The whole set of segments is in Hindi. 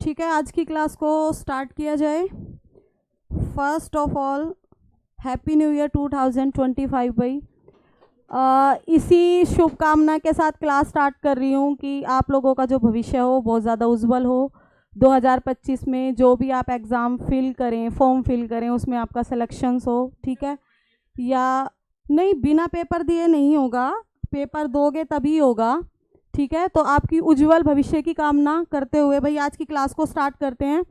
ठीक है, आज की क्लास को स्टार्ट किया जाए। First of all happy new year 2025 भाई। इसी शुभकामना के साथ क्लास स्टार्ट कर रही हूँ कि आप लोगों का जो भविष्य हो बहुत ज़्यादा उज्जवल हो। 2025 में जो भी आप एग्ज़ाम फिल करें, फॉर्म फिल करें, उसमें आपका सिलेक्शंस हो, ठीक है। या नहीं, बिना पेपर दिए नहीं होगा, पेपर दोगे तभी होगा, ठीक है। तो आपकी उज्जवल भविष्य की कामना करते हुए भाई आज की क्लास को स्टार्ट करते हैं।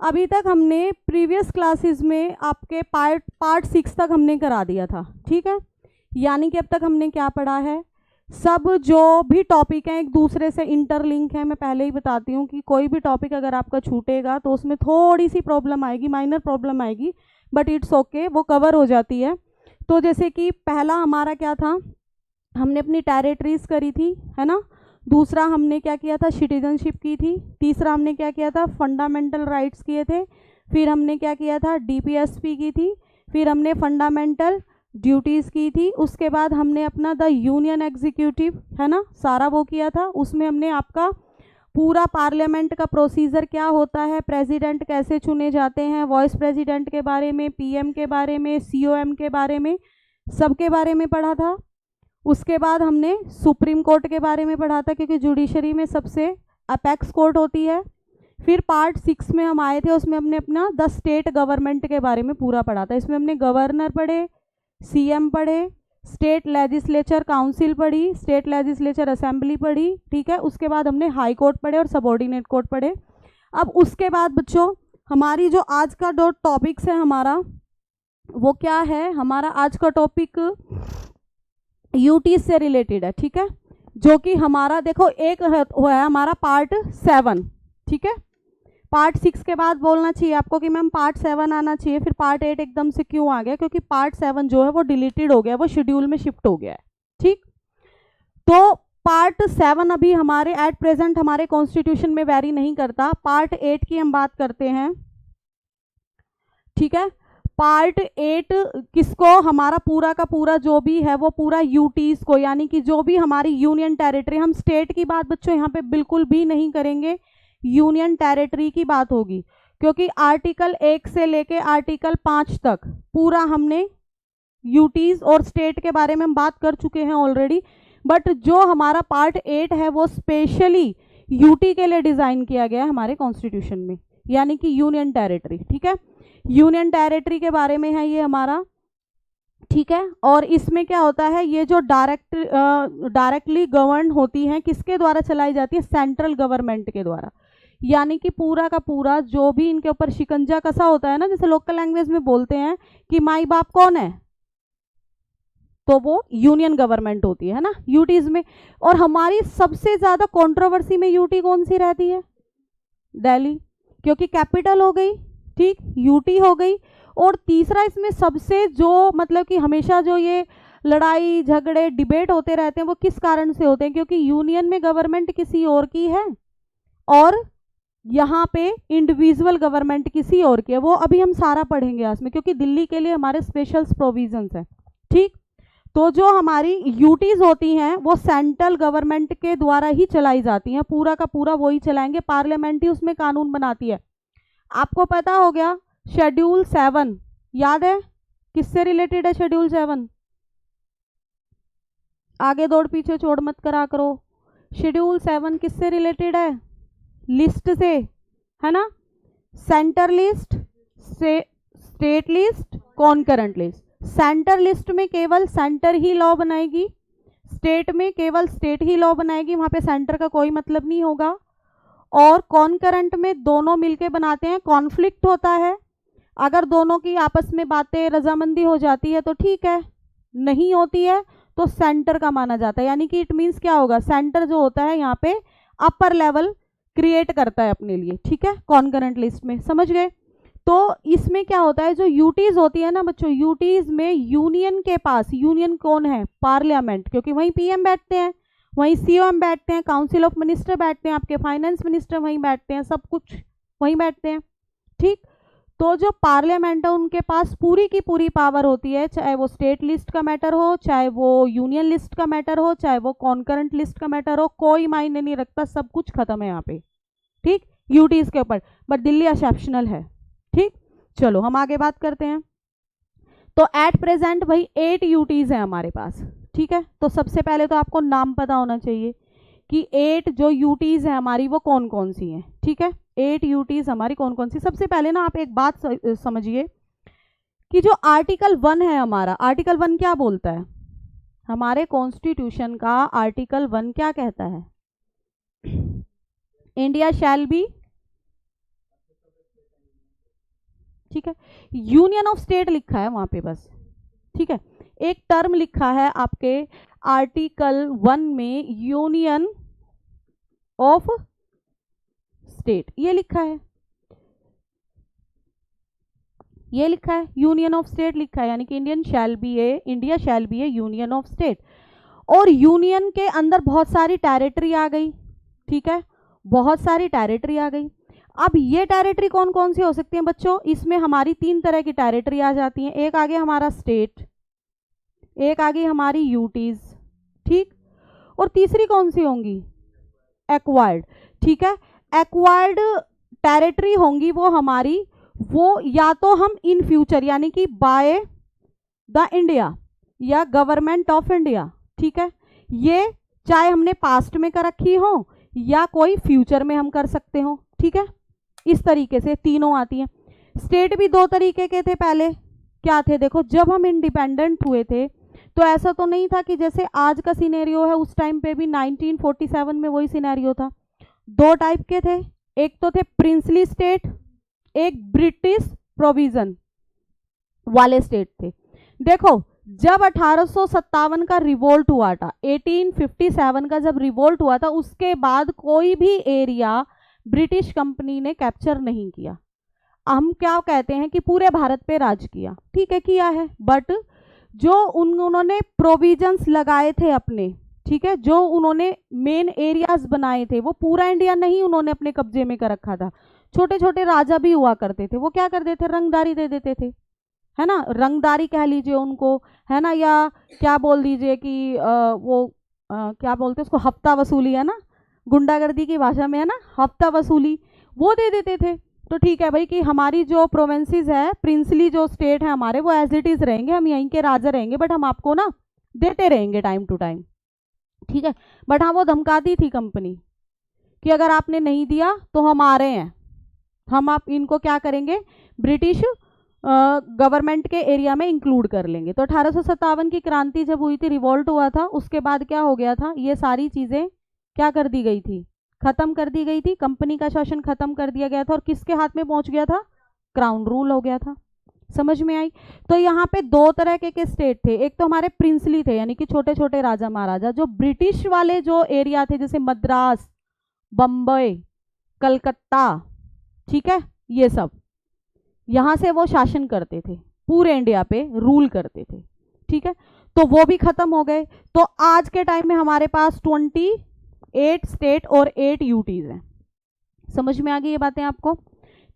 अभी तक हमने प्रीवियस क्लासेस में आपके पार्ट 6 तक हमने करा दिया था, ठीक है। यानी कि अब तक हमने क्या पढ़ा है, सब जो भी टॉपिक हैं एक दूसरे से इंटरलिंक है। मैं पहले ही बताती हूँ कि कोई भी टॉपिक अगर आपका छूटेगा तो उसमें थोड़ी सी प्रॉब्लम आएगी, माइनर प्रॉब्लम आएगी, बट इट्स ओके, वो कवर हो जाती है। तो जैसे कि पहला हमारा क्या था, हमने अपनी टेरिटरीज करी थी, है ना। दूसरा हमने क्या किया था, सिटीजनशिप की थी। तीसरा हमने क्या किया था, फंडामेंटल राइट्स किए थे। फिर हमने क्या किया था, डीपीएसपी की थी। फिर हमने फंडामेंटल ड्यूटीज़ की थी। उसके बाद हमने अपना द यूनियन एग्जीक्यूटिव, है ना, सारा वो किया था। उसमें हमने आपका पूरा पार्लियामेंट का प्रोसीजर क्या होता है, प्रेसिडेंट कैसे चुने जाते हैं, वॉइस प्रेसिडेंट के बारे में, पीएम के बारे में, सीओएम के बारे में, सबके बारे में पढ़ा था। उसके बाद हमने सुप्रीम कोर्ट के बारे में पढ़ा था, क्योंकि जुडिशरी में सबसे अपेक्स कोर्ट होती है। फिर पार्ट 6 में हम आए थे, उसमें हमने अपना द स्टेट गवर्नमेंट के बारे में पूरा पढ़ा था। इसमें हमने गवर्नर पढ़े, सीएम पढ़े, स्टेट लेजिस्लेचर काउंसिल पढ़ी, स्टेट लेजिस्लेचर असेंबली पढ़ी, ठीक है। उसके बाद हमने हाई कोर्ट पढ़े और सबऑर्डिनेट कोर्ट पढ़े। अब उसके बाद बच्चों हमारी जो आज का जो टॉपिक्स है हमारा, वो क्या है, हमारा आज का टॉपिक यूटी से रिलेटेड है, ठीक है। जो कि हमारा देखो एक हुआ है हमारा पार्ट 7, ठीक है। पार्ट 6 के बाद बोलना चाहिए आपको कि मैम पार्ट 7 आना चाहिए, फिर पार्ट 8 एकदम से क्यों आ गया, क्योंकि पार्ट 7 जो है वो डिलीटेड हो गया, वो शेड्यूल में शिफ्ट हो गया है, ठीक। तो पार्ट 7 अभी हमारे एट प्रेजेंट हमारे कॉन्स्टिट्यूशन में वेरी नहीं करता। पार्ट 8 की हम बात करते हैं, ठीक है। पार्ट 8 किसको, हमारा पूरा का पूरा जो भी है वो पूरा यूटीज को, यानी कि जो भी हमारी यूनियन टेरिटरी, हम स्टेट की बात बच्चों यहाँ पे बिल्कुल भी नहीं करेंगे, यूनियन टेरिटरी की बात होगी। क्योंकि आर्टिकल 1 से लेके आर्टिकल 5 तक पूरा हमने यूटीज और स्टेट के बारे में हम बात कर चुके हैं ऑलरेडी। बट जो हमारा पार्ट 8 है वो स्पेशली यूटी के लिए डिजाइन किया गया है हमारे कॉन्स्टिट्यूशन में, यानी कि यूनियन टेरिटरी, ठीक है। यूनियन टेरिटरी के बारे में है ये हमारा, ठीक है। और इसमें क्या होता है, ये जो डायरेक्टली गवर्न होती हैं, किसके द्वारा चलाई जाती है, सेंट्रल गवर्नमेंट के द्वारा। यानी कि पूरा का पूरा जो भी इनके ऊपर शिकंजा कसा होता है ना, जैसे लोकल लैंग्वेज में बोलते हैं कि माई बाप कौन है, तो वो यूनियन गवर्नमेंट होती है ना यूटीज में। और हमारी सबसे ज्यादा कंट्रोवर्सी में यूटी कौन सी रहती है, दिल्ली, क्योंकि कैपिटल हो गई, ठीक, यूटी हो गई। और तीसरा इसमें सबसे जो मतलब कि हमेशा जो ये लड़ाई झगड़े डिबेट होते रहते हैं वो किस कारण से होते हैं, क्योंकि यूनियन में गवर्नमेंट किसी और की है और यहाँ पे इंडिविजुअल गवर्नमेंट किसी और की है। वो अभी हम सारा पढ़ेंगे इसमें, क्योंकि दिल्ली के लिए हमारे स्पेशल प्रोविजंस हैं, ठीक। तो जो हमारी यूटीज होती हैं वो सेंट्रल गवर्नमेंट के द्वारा ही चलाई जाती हैं, पूरा का पूरा वही चलाएंगे, पार्लियामेंट ही उसमें कानून बनाती है। आपको पता हो गया शेड्यूल 7 याद है, किससे रिलेटेड है शेड्यूल 7, आगे दौड़ पीछे छोड़ मत करा करो। शेड्यूल 7 किससे रिलेटेड है, लिस्ट से, है ना। सेंटर लिस्ट से, state list, concurrent list. Centre list में केवल सेंटर ही लॉ बनाएगी, स्टेट में केवल स्टेट ही लॉ बनाएगी, वहां पे सेंटर का कोई मतलब नहीं होगा। और कॉन्करेंट में दोनों मिलके बनाते हैं, कॉन्फ्लिक्ट होता है, अगर दोनों की आपस में बातें रजामंदी हो जाती है तो ठीक है, नहीं होती है तो सेंटर का माना जाता है। यानी कि इट मीन्स क्या होगा, सेंटर जो होता है यहाँ पे अपर लेवल क्रिएट करता है अपने लिए, ठीक है, कॉन्करेंट लिस्ट में, समझ गए। तो इसमें क्या होता है, जो यूटीज होती है ना बच्चों, यूटीज में यूनियन के पास, यूनियन कौन है, पार्लियामेंट, क्योंकि वहीं पीएम बैठते हैं, वहीं सीओएम बैठते हैं, काउंसिल ऑफ मिनिस्टर बैठते हैं, आपके फाइनेंस मिनिस्टर वहीं बैठते हैं, सब कुछ वहीं बैठते हैं, ठीक। तो जो पार्लियामेंट है उनके पास पूरी की पूरी पावर होती है, चाहे वो स्टेट लिस्ट का मैटर हो, चाहे वो यूनियन लिस्ट का मैटर हो, चाहे वो कॉन्करेंट लिस्ट का मैटर हो, कोई मायने नहीं रखता, सब कुछ खत्म है यहाँ पे, ठीक। यूटीज के ऊपर, बट दिल्ली एक्सेप्शनल है। ठीक, चलो हम आगे बात करते हैं। तो एट प्रेजेंट भाई 8 यूटीज है हमारे पास। ठीक है, तो सबसे पहले तो आपको नाम पता होना चाहिए कि 8 जो यूटीज है हमारी वो कौन कौन सी हैं। ठीक है, 8 यूटीज हमारी कौन कौन सी। सबसे पहले ना आप एक बात समझिए कि जो आर्टिकल 1 है हमारा, आर्टिकल 1 क्या बोलता है? हमारे कॉन्स्टिट्यूशन का आर्टिकल 1 क्या कहता है? इंडिया शैल बी, ठीक है, यूनियन ऑफ स्टेट लिखा है वहां पे बस। ठीक है, एक टर्म लिखा है आपके आर्टिकल 1 में, यूनियन ऑफ स्टेट, ये लिखा है, ये लिखा है यूनियन ऑफ स्टेट लिखा है, यानी कि India shall be A union of state. और यूनियन के अंदर बहुत सारी टेरिटरी आ गई। ठीक है, बहुत सारी टेरिटरी आ गई। अब ये टेरिटरी कौन कौन सी हो सकती हैं बच्चों? इसमें हमारी 3 तरह की टेरिटरी आ जाती हैं। एक आगे हमारा स्टेट, एक आगे हमारी यूटीज, ठीक, और तीसरी कौन सी होंगी? एक्वायर्ड। ठीक है, एक्वायर्ड टेरिटरी होंगी वो हमारी, वो या तो हम इन फ्यूचर यानी कि बाय द इंडिया या गवर्नमेंट ऑफ इंडिया, ठीक है, ये चाहे हमने पास्ट में कर रखी हो या कोई फ्यूचर में हम कर सकते हो। ठीक है, इस तरीके से तीनों आती हैं। स्टेट भी 2 तरीके के थे पहले, क्या थे? देखो, जब हम इंडिपेंडेंट हुए थे तो ऐसा तो नहीं था कि जैसे आज का सिनेरियो है, उस टाइम पे भी 1947 में वही सिनेरियो था। 2 टाइप के थे, एक तो थे प्रिंसली स्टेट, एक ब्रिटिश प्रोविजन वाले स्टेट थे। देखो, जब 1857 का रिवोल्ट हुआ था, 1857 का जब रिवोल्ट हुआ था, उसके बाद कोई भी एरिया ब्रिटिश कंपनी ने कैप्चर नहीं किया। हम क्या कहते हैं कि पूरे भारत पे राज किया, ठीक है, किया है, बट जो उन्होंने प्रोविजंस लगाए थे अपने, ठीक है, जो उन्होंने मेन एरियाज बनाए थे, वो पूरा इंडिया नहीं उन्होंने अपने कब्जे में कर रखा था। छोटे छोटे राजा भी हुआ करते थे, वो क्या करते थे? रंगदारी दे देते थे, है ना, रंगदारी कह लीजिए उनको, है ना, या क्या बोल दीजिए कि क्या बोलते हैं उसको, हफ्ता वसूली, है ना, गुंडागर्दी की भाषा में, है ना, हफ्ता वसूली, वो दे देते थे। तो ठीक है भाई कि हमारी जो प्रोविंसेस है, प्रिंसली जो स्टेट है हमारे, वो एज इट इज रहेंगे, हम यहीं के राजा रहेंगे, बट हम आपको ना देते रहेंगे टाइम टू टाइम। ठीक है, बट हाँ, वो धमकाती थी कंपनी कि अगर आपने नहीं दिया तो हम आ रहे हैं, हम आप इनको क्या करेंगे, ब्रिटिश गवर्नमेंट के एरिया में इंक्लूड कर लेंगे। तो 1857 की क्रांति जब हुई थी, रिवॉल्ट हुआ था, उसके बाद क्या हो गया था, ये सारी चीजें क्या कर दी गई थी? खत्म कर दी गई थी, कंपनी का शासन खत्म कर दिया गया था, और किसके हाथ में पहुंच गया था? क्राउन रूल हो गया था। समझ में आई? तो यहाँ पे 2 तरह के स्टेट थे, एक तो हमारे प्रिंसली थे, यानी कि छोटे छोटे राजा महाराजा, जो ब्रिटिश वाले जो एरिया थे, जैसे मद्रास, बम्बई, कलकत्ता, ठीक है, ये सब यहाँ से वो शासन करते थे, पूरे इंडिया पे रूल करते थे। ठीक है, तो वो भी खत्म हो गए। तो आज के टाइम में हमारे पास 28 स्टेट और 8 यूटीज हैं। समझ में आ गई ये बातें आपको?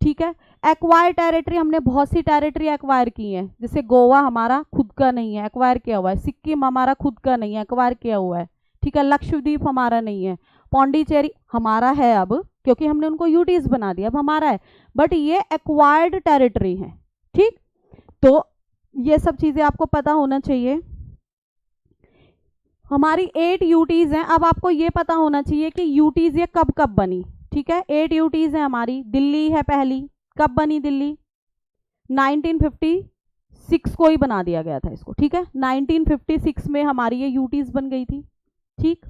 ठीक है, एक्वायर टेरिटरी, हमने बहुत सी टेरिटरी एक्वायर की है, जैसे गोवा हमारा खुद का नहीं है, एक्वायर किया हुआ है, सिक्किम हमारा खुद का नहीं है, एक्वायर किया हुआ है, ठीक है, लक्षद्वीप हमारा नहीं है, पौंडीचेरी हमारा है अब, क्योंकि हमने उनको यूटीज बना दिया, अब हमारा है, बट ये एक्वायर्ड टेरिटरी है। ठीक, तो ये सब चीजें आपको पता होना चाहिए। हमारी 8 यूटीज हैं। अब आपको ये पता होना चाहिए कि यूटीज ये कब कब बनी। ठीक है, 8 यूटीज है हमारी। दिल्ली है पहली, कब बनी दिल्ली? 1956 को ही बना दिया गया था इसको। ठीक है, 1956 में हमारी ये यूटीज बन गई थी। ठीक,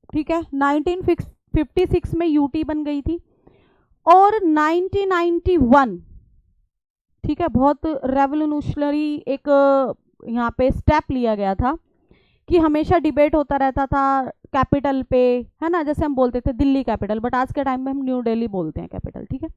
ठीक है, 1956 में यूटी बन गई थी। और 1991, ठीक है, बहुत रेवोल्यूशनरी एक यहाँ पे स्टेप लिया गया था कि हमेशा डिबेट होता रहता था कैपिटल पे, है ना, जैसे हम बोलते थे दिल्ली कैपिटल, बट आज के टाइम में हम न्यू दिल्ली बोलते हैं कैपिटल। ठीक है,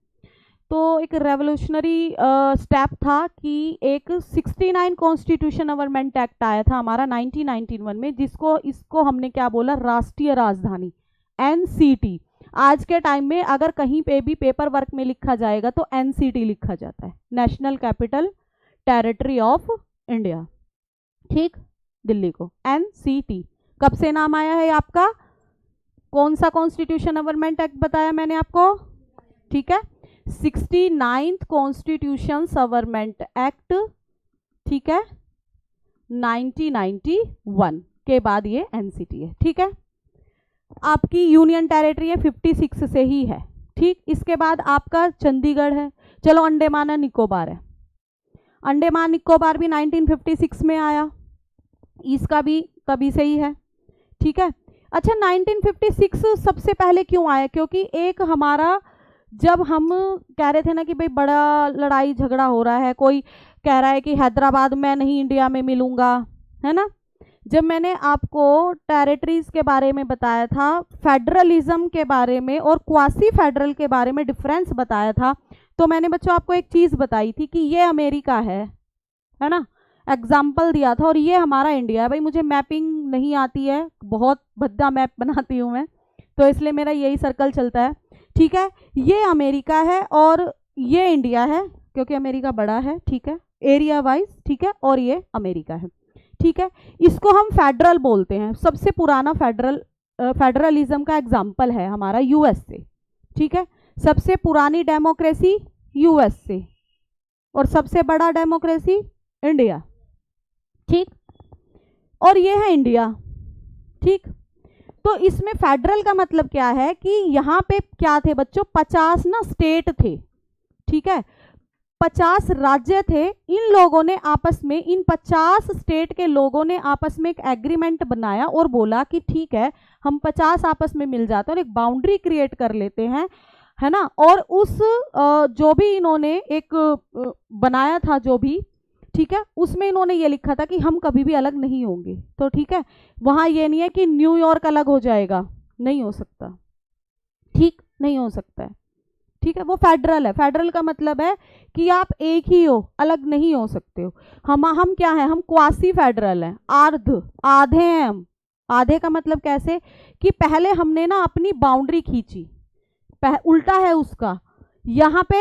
तो एक रेवोल्यूशनरी स्टेप था कि एक 69 कॉन्स्टिट्यूशन अमेंडमेंट एक्ट आया था हमारा 1991 में, जिसको इसको हमने क्या बोला? राष्ट्रीय राजधानी, एनसीटी। आज के टाइम में अगर कहीं पे भी पेपर वर्क में लिखा जाएगा तो एनसीटी लिखा जाता है, national capital territory of India. ठीक, दिल्ली को एनसीटी। कब से नाम आया है आपका? कौन सा कॉन्स्टिट्यूशन अमेंडमेंट एक्ट बताया मैंने आपको, ठीक है, 69th कॉन्स्टिट्यूशन अमेंडमेंट एक्ट, ठीक है, 1991 के बाद ये एनसीटी है, ठीक है। आपकी यूनियन टेरिटरी है 56 से ही है, ठीक। इसके बाद आपका चंडीगढ़ है, चलो अंडमान और निकोबार है, अंडमान निकोबार भी 1956 में आया, इसका भी तभी से ही है, ठीक है। अच्छा 1956 सबसे पहले क्यों आया, क्योंकि एक हमारा, जब हम कह रहे थे ना कि भाई बड़ा लड़ाई झगड़ा हो रहा है, कोई कह रहा है कि हैदराबाद मैं नहीं इंडिया में मिलूंगा, है ना। जब मैंने आपको टेरिटरीज के बारे में बताया था, फेडरलिज्म के बारे में और क्वासी फेडरल के बारे में डिफरेंस बताया था, तो मैंने बच्चों आपको एक चीज़ बताई थी कि ये अमेरिका है ना, एग्जाम्पल दिया था, और ये हमारा इंडिया है। भाई मुझे मैपिंग नहीं आती है, बहुत भद्दा मैप बनाती हूँ मैं, तो इसलिए मेरा यही सर्कल चलता है, ठीक है। ये अमेरिका है और ये इंडिया है, क्योंकि अमेरिका बड़ा है, ठीक है, एरिया वाइज, ठीक है, और ये अमेरिका है, ठीक है। इसको हम फेडरल बोलते हैं। सबसे पुराना फेडरलिज्म का एग्जाम्पल है हमारा यूएस से, ठीक है। सबसे पुरानी डेमोक्रेसी यूएस से और सबसे बड़ा डेमोक्रेसी इंडिया, ठीक, और ये है इंडिया, ठीक। तो इसमें फेडरल का मतलब क्या है कि यहाँ पे क्या थे बच्चों, 50 ना स्टेट थे, ठीक है, 50 राज्य थे। इन लोगों ने आपस में, इन 50 स्टेट के लोगों ने आपस में एक एग्रीमेंट बनाया और बोला कि ठीक है हम 50 आपस में मिल जाते हैं और एक बाउंड्री क्रिएट कर लेते हैं, है ना। और उस जो भी इन्होंने एक बनाया था जो भी, ठीक है, उसमें इन्होंने ये लिखा था कि हम कभी भी अलग नहीं होंगे। तो ठीक है, वहाँ ये नहीं है कि न्यूयॉर्क अलग हो जाएगा, नहीं हो सकता, ठीक, नहीं हो सकता है, ठीक है। वो फेडरल है। फेडरल का मतलब है कि आप एक ही हो, अलग नहीं हो सकते हो। हम क्या है, हम क्वासी फेडरल हैं, आधे हैं हम। आधे का मतलब कैसे कि पहले हमने ना अपनी बाउंड्री खींची, उल्टा है उसका। यहाँ पे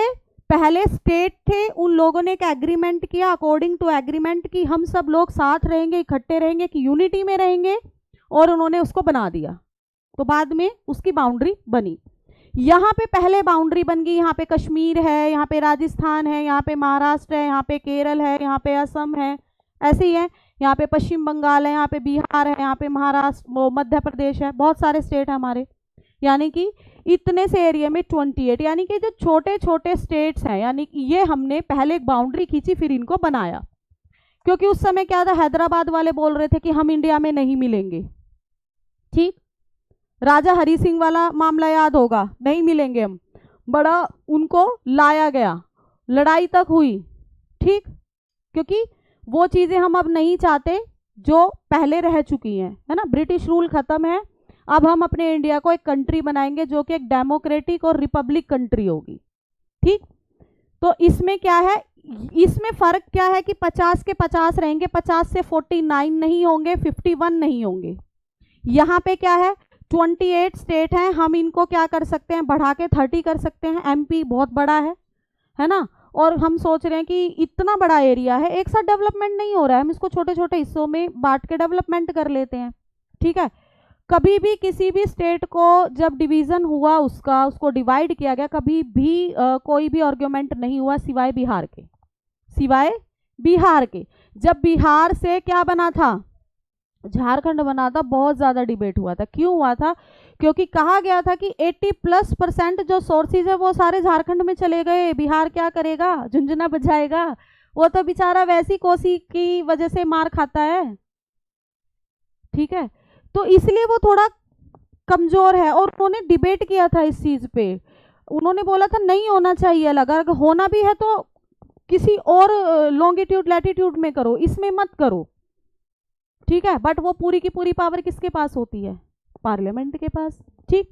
पहले स्टेट थे, उन लोगों ने एक एग्रीमेंट किया, अकॉर्डिंग टू एग्रीमेंट कि हम सब लोग साथ रहेंगे, इकट्ठे रहेंगे, कि यूनिटी में रहेंगे, और उन्होंने उसको बना दिया। तो बाद में उसकी बाउंड्री बनी। यहाँ पे पहले बाउंड्री बन गई, यहाँ पे कश्मीर है, यहाँ पे राजस्थान है, यहाँ पे महाराष्ट्र है, यहाँ पे केरल है, यहाँ पे असम है, ऐसे ही है, यहाँ पे पश्चिम बंगाल है, यहाँ पे बिहार है, यहाँ पे महाराष्ट्र, मध्य प्रदेश है, बहुत सारे स्टेट है हमारे। यानी कि इतने से एरिया में 28, यानी कि जो छोटे छोटे स्टेट्स हैं, यानी कि ये हमने पहले एक बाउंड्री खींची फिर इनको बनाया। क्योंकि उस समय क्या था, हैदराबाद वाले बोल रहे थे कि हम इंडिया में नहीं मिलेंगे, ठीक। राजा हरि सिंह वाला मामला याद होगा, नहीं मिलेंगे हम, बड़ा उनको लाया गया, लड़ाई तक हुई, ठीक, क्योंकि वो चीज़ें हम अब नहीं चाहते जो पहले रह चुकी हैं, है ना। ब्रिटिश रूल खत्म है, अब हम अपने इंडिया को एक कंट्री बनाएंगे जो कि एक डेमोक्रेटिक और रिपब्लिक कंट्री होगी, ठीक। तो इसमें क्या है, इसमें फ़र्क क्या है कि 50 के 50 रहेंगे, 50 से 49 नहीं होंगे, 51 नहीं होंगे। यहाँ पे क्या है, 28 स्टेट हैं, हम इनको क्या कर सकते हैं, बढ़ा के 30 कर सकते हैं। एमपी बहुत बड़ा है ना, और हम सोच रहे हैं कि इतना बड़ा एरिया है, एक साथ डेवलपमेंट नहीं हो रहा है, हम इसको छोटे छोटे हिस्सों में बांट के डेवलपमेंट कर लेते हैं, ठीक है। कभी भी किसी भी स्टेट को जब डिवीज़न हुआ, उसको डिवाइड किया गया, कभी भी कोई भी आर्ग्यूमेंट नहीं हुआ सिवाय बिहार के। जब बिहार से क्या बना था, झारखंड बना था, बहुत ज़्यादा डिबेट हुआ था। क्यों हुआ था, क्योंकि कहा गया था कि 80+% जो सोर्सेज है वो सारे झारखंड में चले गए, बिहार क्या करेगा, झुंझुना बजाएगा, वो तो बेचारा वैसी कोसी की वजह से मार खाता है, ठीक है। तो इसलिए वो थोड़ा कमज़ोर है, और उन्होंने डिबेट किया था इस चीज़ पे। उन्होंने बोला था नहीं होना चाहिए अलग, अगर होना भी है तो किसी और लॉन्गिट्यूड लैटिट्यूड में करो, इसमें मत करो, ठीक है। बट वो पूरी की पूरी पावर किसके पास होती है, पार्लियामेंट के पास, ठीक।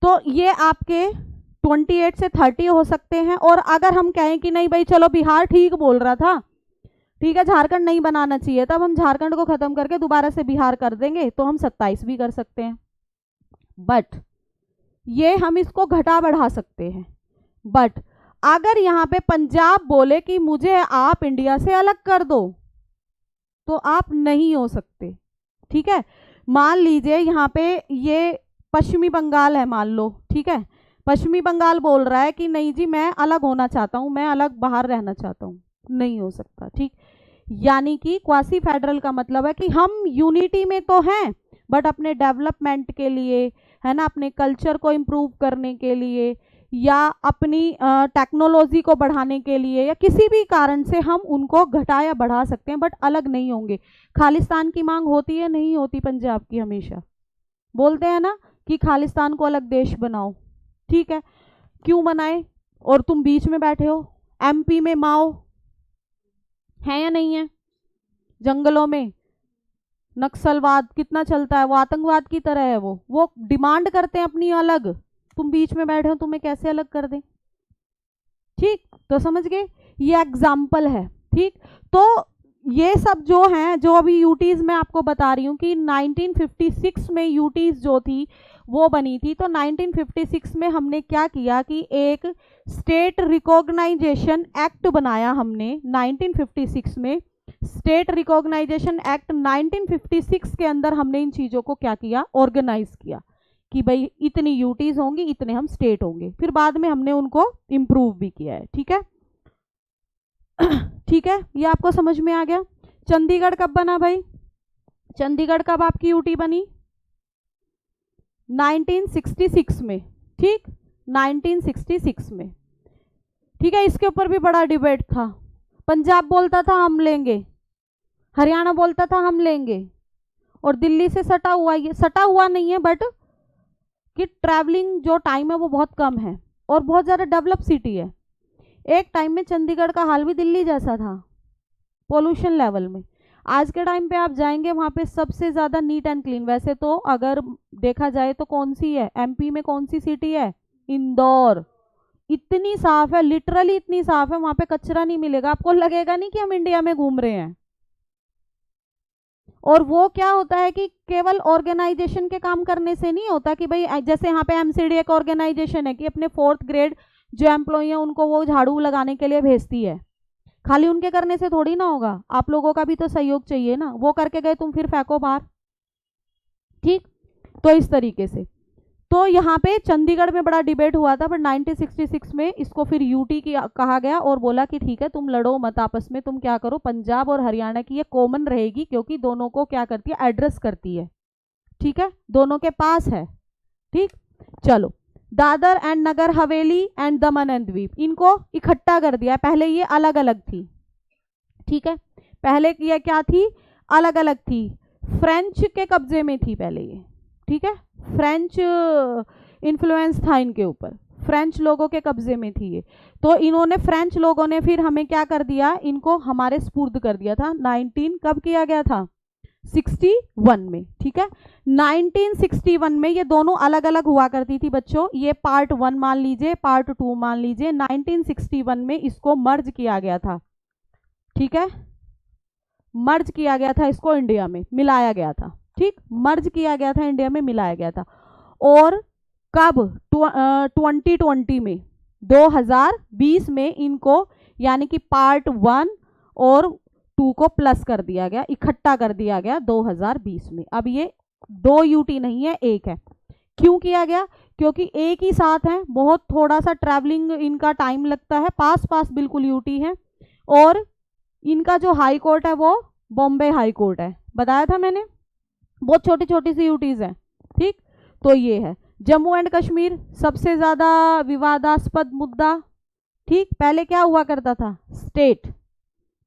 तो ये आपके 28 से 30 हो सकते हैं। और अगर हम कहें कि नहीं भाई चलो बिहार ठीक बोल रहा था, ठीक है, झारखंड नहीं बनाना चाहिए, तब हम झारखंड को खत्म करके दोबारा से बिहार कर देंगे, तो हम 27 भी कर सकते हैं। बट ये हम इसको घटा बढ़ा सकते हैं। बट अगर यहाँ पे पंजाब बोले कि मुझे आप इंडिया से अलग कर दो, तो आप नहीं हो सकते, ठीक है। मान लीजिए यहाँ पे ये पश्चिमी बंगाल है मान लो, ठीक है, पश्चिमी बंगाल बोल रहा है कि नहीं जी मैं अलग होना चाहता हूँ, मैं अलग बाहर रहना चाहता हूँ, नहीं हो सकता, ठीक। यानी कि क्वासी फेडरल का मतलब है कि हम यूनिटी में तो हैं बट अपने डेवलपमेंट के लिए, है ना, अपने कल्चर को इम्प्रूव करने के लिए या अपनी टेक्नोलॉजी को बढ़ाने के लिए या किसी भी कारण से हम उनको घटा या बढ़ा सकते हैं बट अलग नहीं होंगे। खालिस्तान की मांग होती है, नहीं होती पंजाब की, हमेशा बोलते हैं ना कि खालिस्तान को अलग देश बनाओ, ठीक है, क्यों बनाए, और तुम बीच में बैठे हो। एमपी में माओ है या नहीं है, जंगलों में नक्सलवाद कितना चलता है, वो आतंकवाद की तरह है, वो डिमांड करते हैं अपनी अलग, तुम बीच में बैठे हो, तुम्हें कैसे अलग कर दें, ठीक, तो समझ गए, ये एग्जाम्पल है, ठीक। तो ये सब जो हैं, जो अभी यूटीज में आपको बता रही हूँ कि 1956 में यूटीज जो थी वो बनी थी। तो 1956 में हमने क्या किया कि एक स्टेट रिकॉग्नाइजेशन एक्ट बनाया हमने 1956 में। स्टेट रिकॉग्नाइजेशन एक्ट 1956 के अंदर हमने इन चीज़ों को क्या किया, ऑर्गेनाइज किया कि भाई इतनी यूटीज होंगी, इतने हम स्टेट होंगे। फिर बाद में हमने उनको इम्प्रूव भी किया है, ठीक है। ठीक है, ये आपको समझ में आ गया। चंडीगढ़ कब बना भाई, चंडीगढ़ कब आपकी यूटी बनी, 1966 में, ठीक, 1966 में, ठीक है। इसके ऊपर भी बड़ा डिबेट था, पंजाब बोलता था हम लेंगे, हरियाणा बोलता था हम लेंगे, और दिल्ली से सटा हुआ, ये सटा हुआ नहीं है बट कि ट्रैवलिंग जो टाइम है वो बहुत कम है और बहुत ज़्यादा डेवलप सिटी है। एक टाइम में चंडीगढ़ का हाल भी दिल्ली जैसा था पोल्यूशन लेवल में। आज के टाइम पे आप जाएंगे वहाँ पे सबसे ज़्यादा नीट एंड क्लीन, वैसे तो अगर देखा जाए तो कौन सी है, एमपी में कौन सी सिटी है, इंदौर। इतनी साफ है, लिटरली इतनी साफ है, वहाँ पे कचरा नहीं मिलेगा, आपको लगेगा नहीं कि हम इंडिया में घूम रहे हैं। और वो क्या होता है कि केवल ऑर्गेनाइजेशन के काम करने से नहीं होता कि भाई जैसे यहाँ पे एमसीडी एक ऑर्गेनाइजेशन है कि अपने 4th ग्रेड जो एम्प्लॉई है उनको वो झाड़ू लगाने के लिए भेजती है, खाली उनके करने से थोड़ी ना होगा, आप लोगों का भी तो सहयोग चाहिए ना, वो करके गए तुम फिर फेंको बाहर, ठीक। तो इस तरीके से तो यहाँ पे चंडीगढ़ में बड़ा डिबेट हुआ था, बट 1966 में इसको फिर यूटी की कहा गया और बोला कि ठीक है तुम लड़ो मत आपस में, तुम क्या करो, पंजाब और हरियाणा की ये कॉमन रहेगी क्योंकि दोनों को क्या करती है, एड्रेस करती है, ठीक है, दोनों के पास है, ठीक। चलो, Dadar and Nagar Haveli and Daman and द्वीप, इनको इकट्ठा कर दिया। पहले ये अलग अलग थी, ठीक है, पहले ये क्या थी, अलग अलग थी, फ्रेंच के कब्जे में थी पहले ये, ठीक है, फ्रेंच इन्फ्लुएंस था इनके ऊपर, फ्रेंच लोगों के कब्जे में थी ये। तो इन्होंने, फ्रेंच लोगों ने फिर हमें क्या कर दिया, इनको हमारे स्पुर्द कर दिया था। 19 कब किया गया था, 61 में, ठीक है। 1961 में ये दोनों अलग अलग हुआ करती थी बच्चों, ये पार्ट 1 मान लीजिए, पार्ट 2 मान लीजिए। 1961 में इसको मर्ज किया गया था, ठीक है, मर्ज किया गया था, इसको इंडिया में मिलाया गया था, ठीक, मर्ज किया गया था, इंडिया में मिलाया गया था। और कब, 2020 में, 2020 में इनको यानी कि पार्ट 1 और 2 को प्लस कर दिया गया, इकट्ठा कर दिया गया 2020 में। अब ये 2 यूटी नहीं है, एक है। क्यों किया गया, क्योंकि एक ही साथ है, बहुत थोड़ा सा ट्रैवलिंग इनका टाइम लगता है, पास पास बिल्कुल यूटी है, और इनका जो हाई कोर्ट है वो बॉम्बे हाई कोर्ट है, बताया था मैंने, बहुत छोटी छोटी सी यूटीज हैं, ठीक। तो ये है जम्मू एंड कश्मीर, सबसे ज्यादा विवादास्पद मुद्दा, ठीक। पहले क्या हुआ करता था, स्टेट,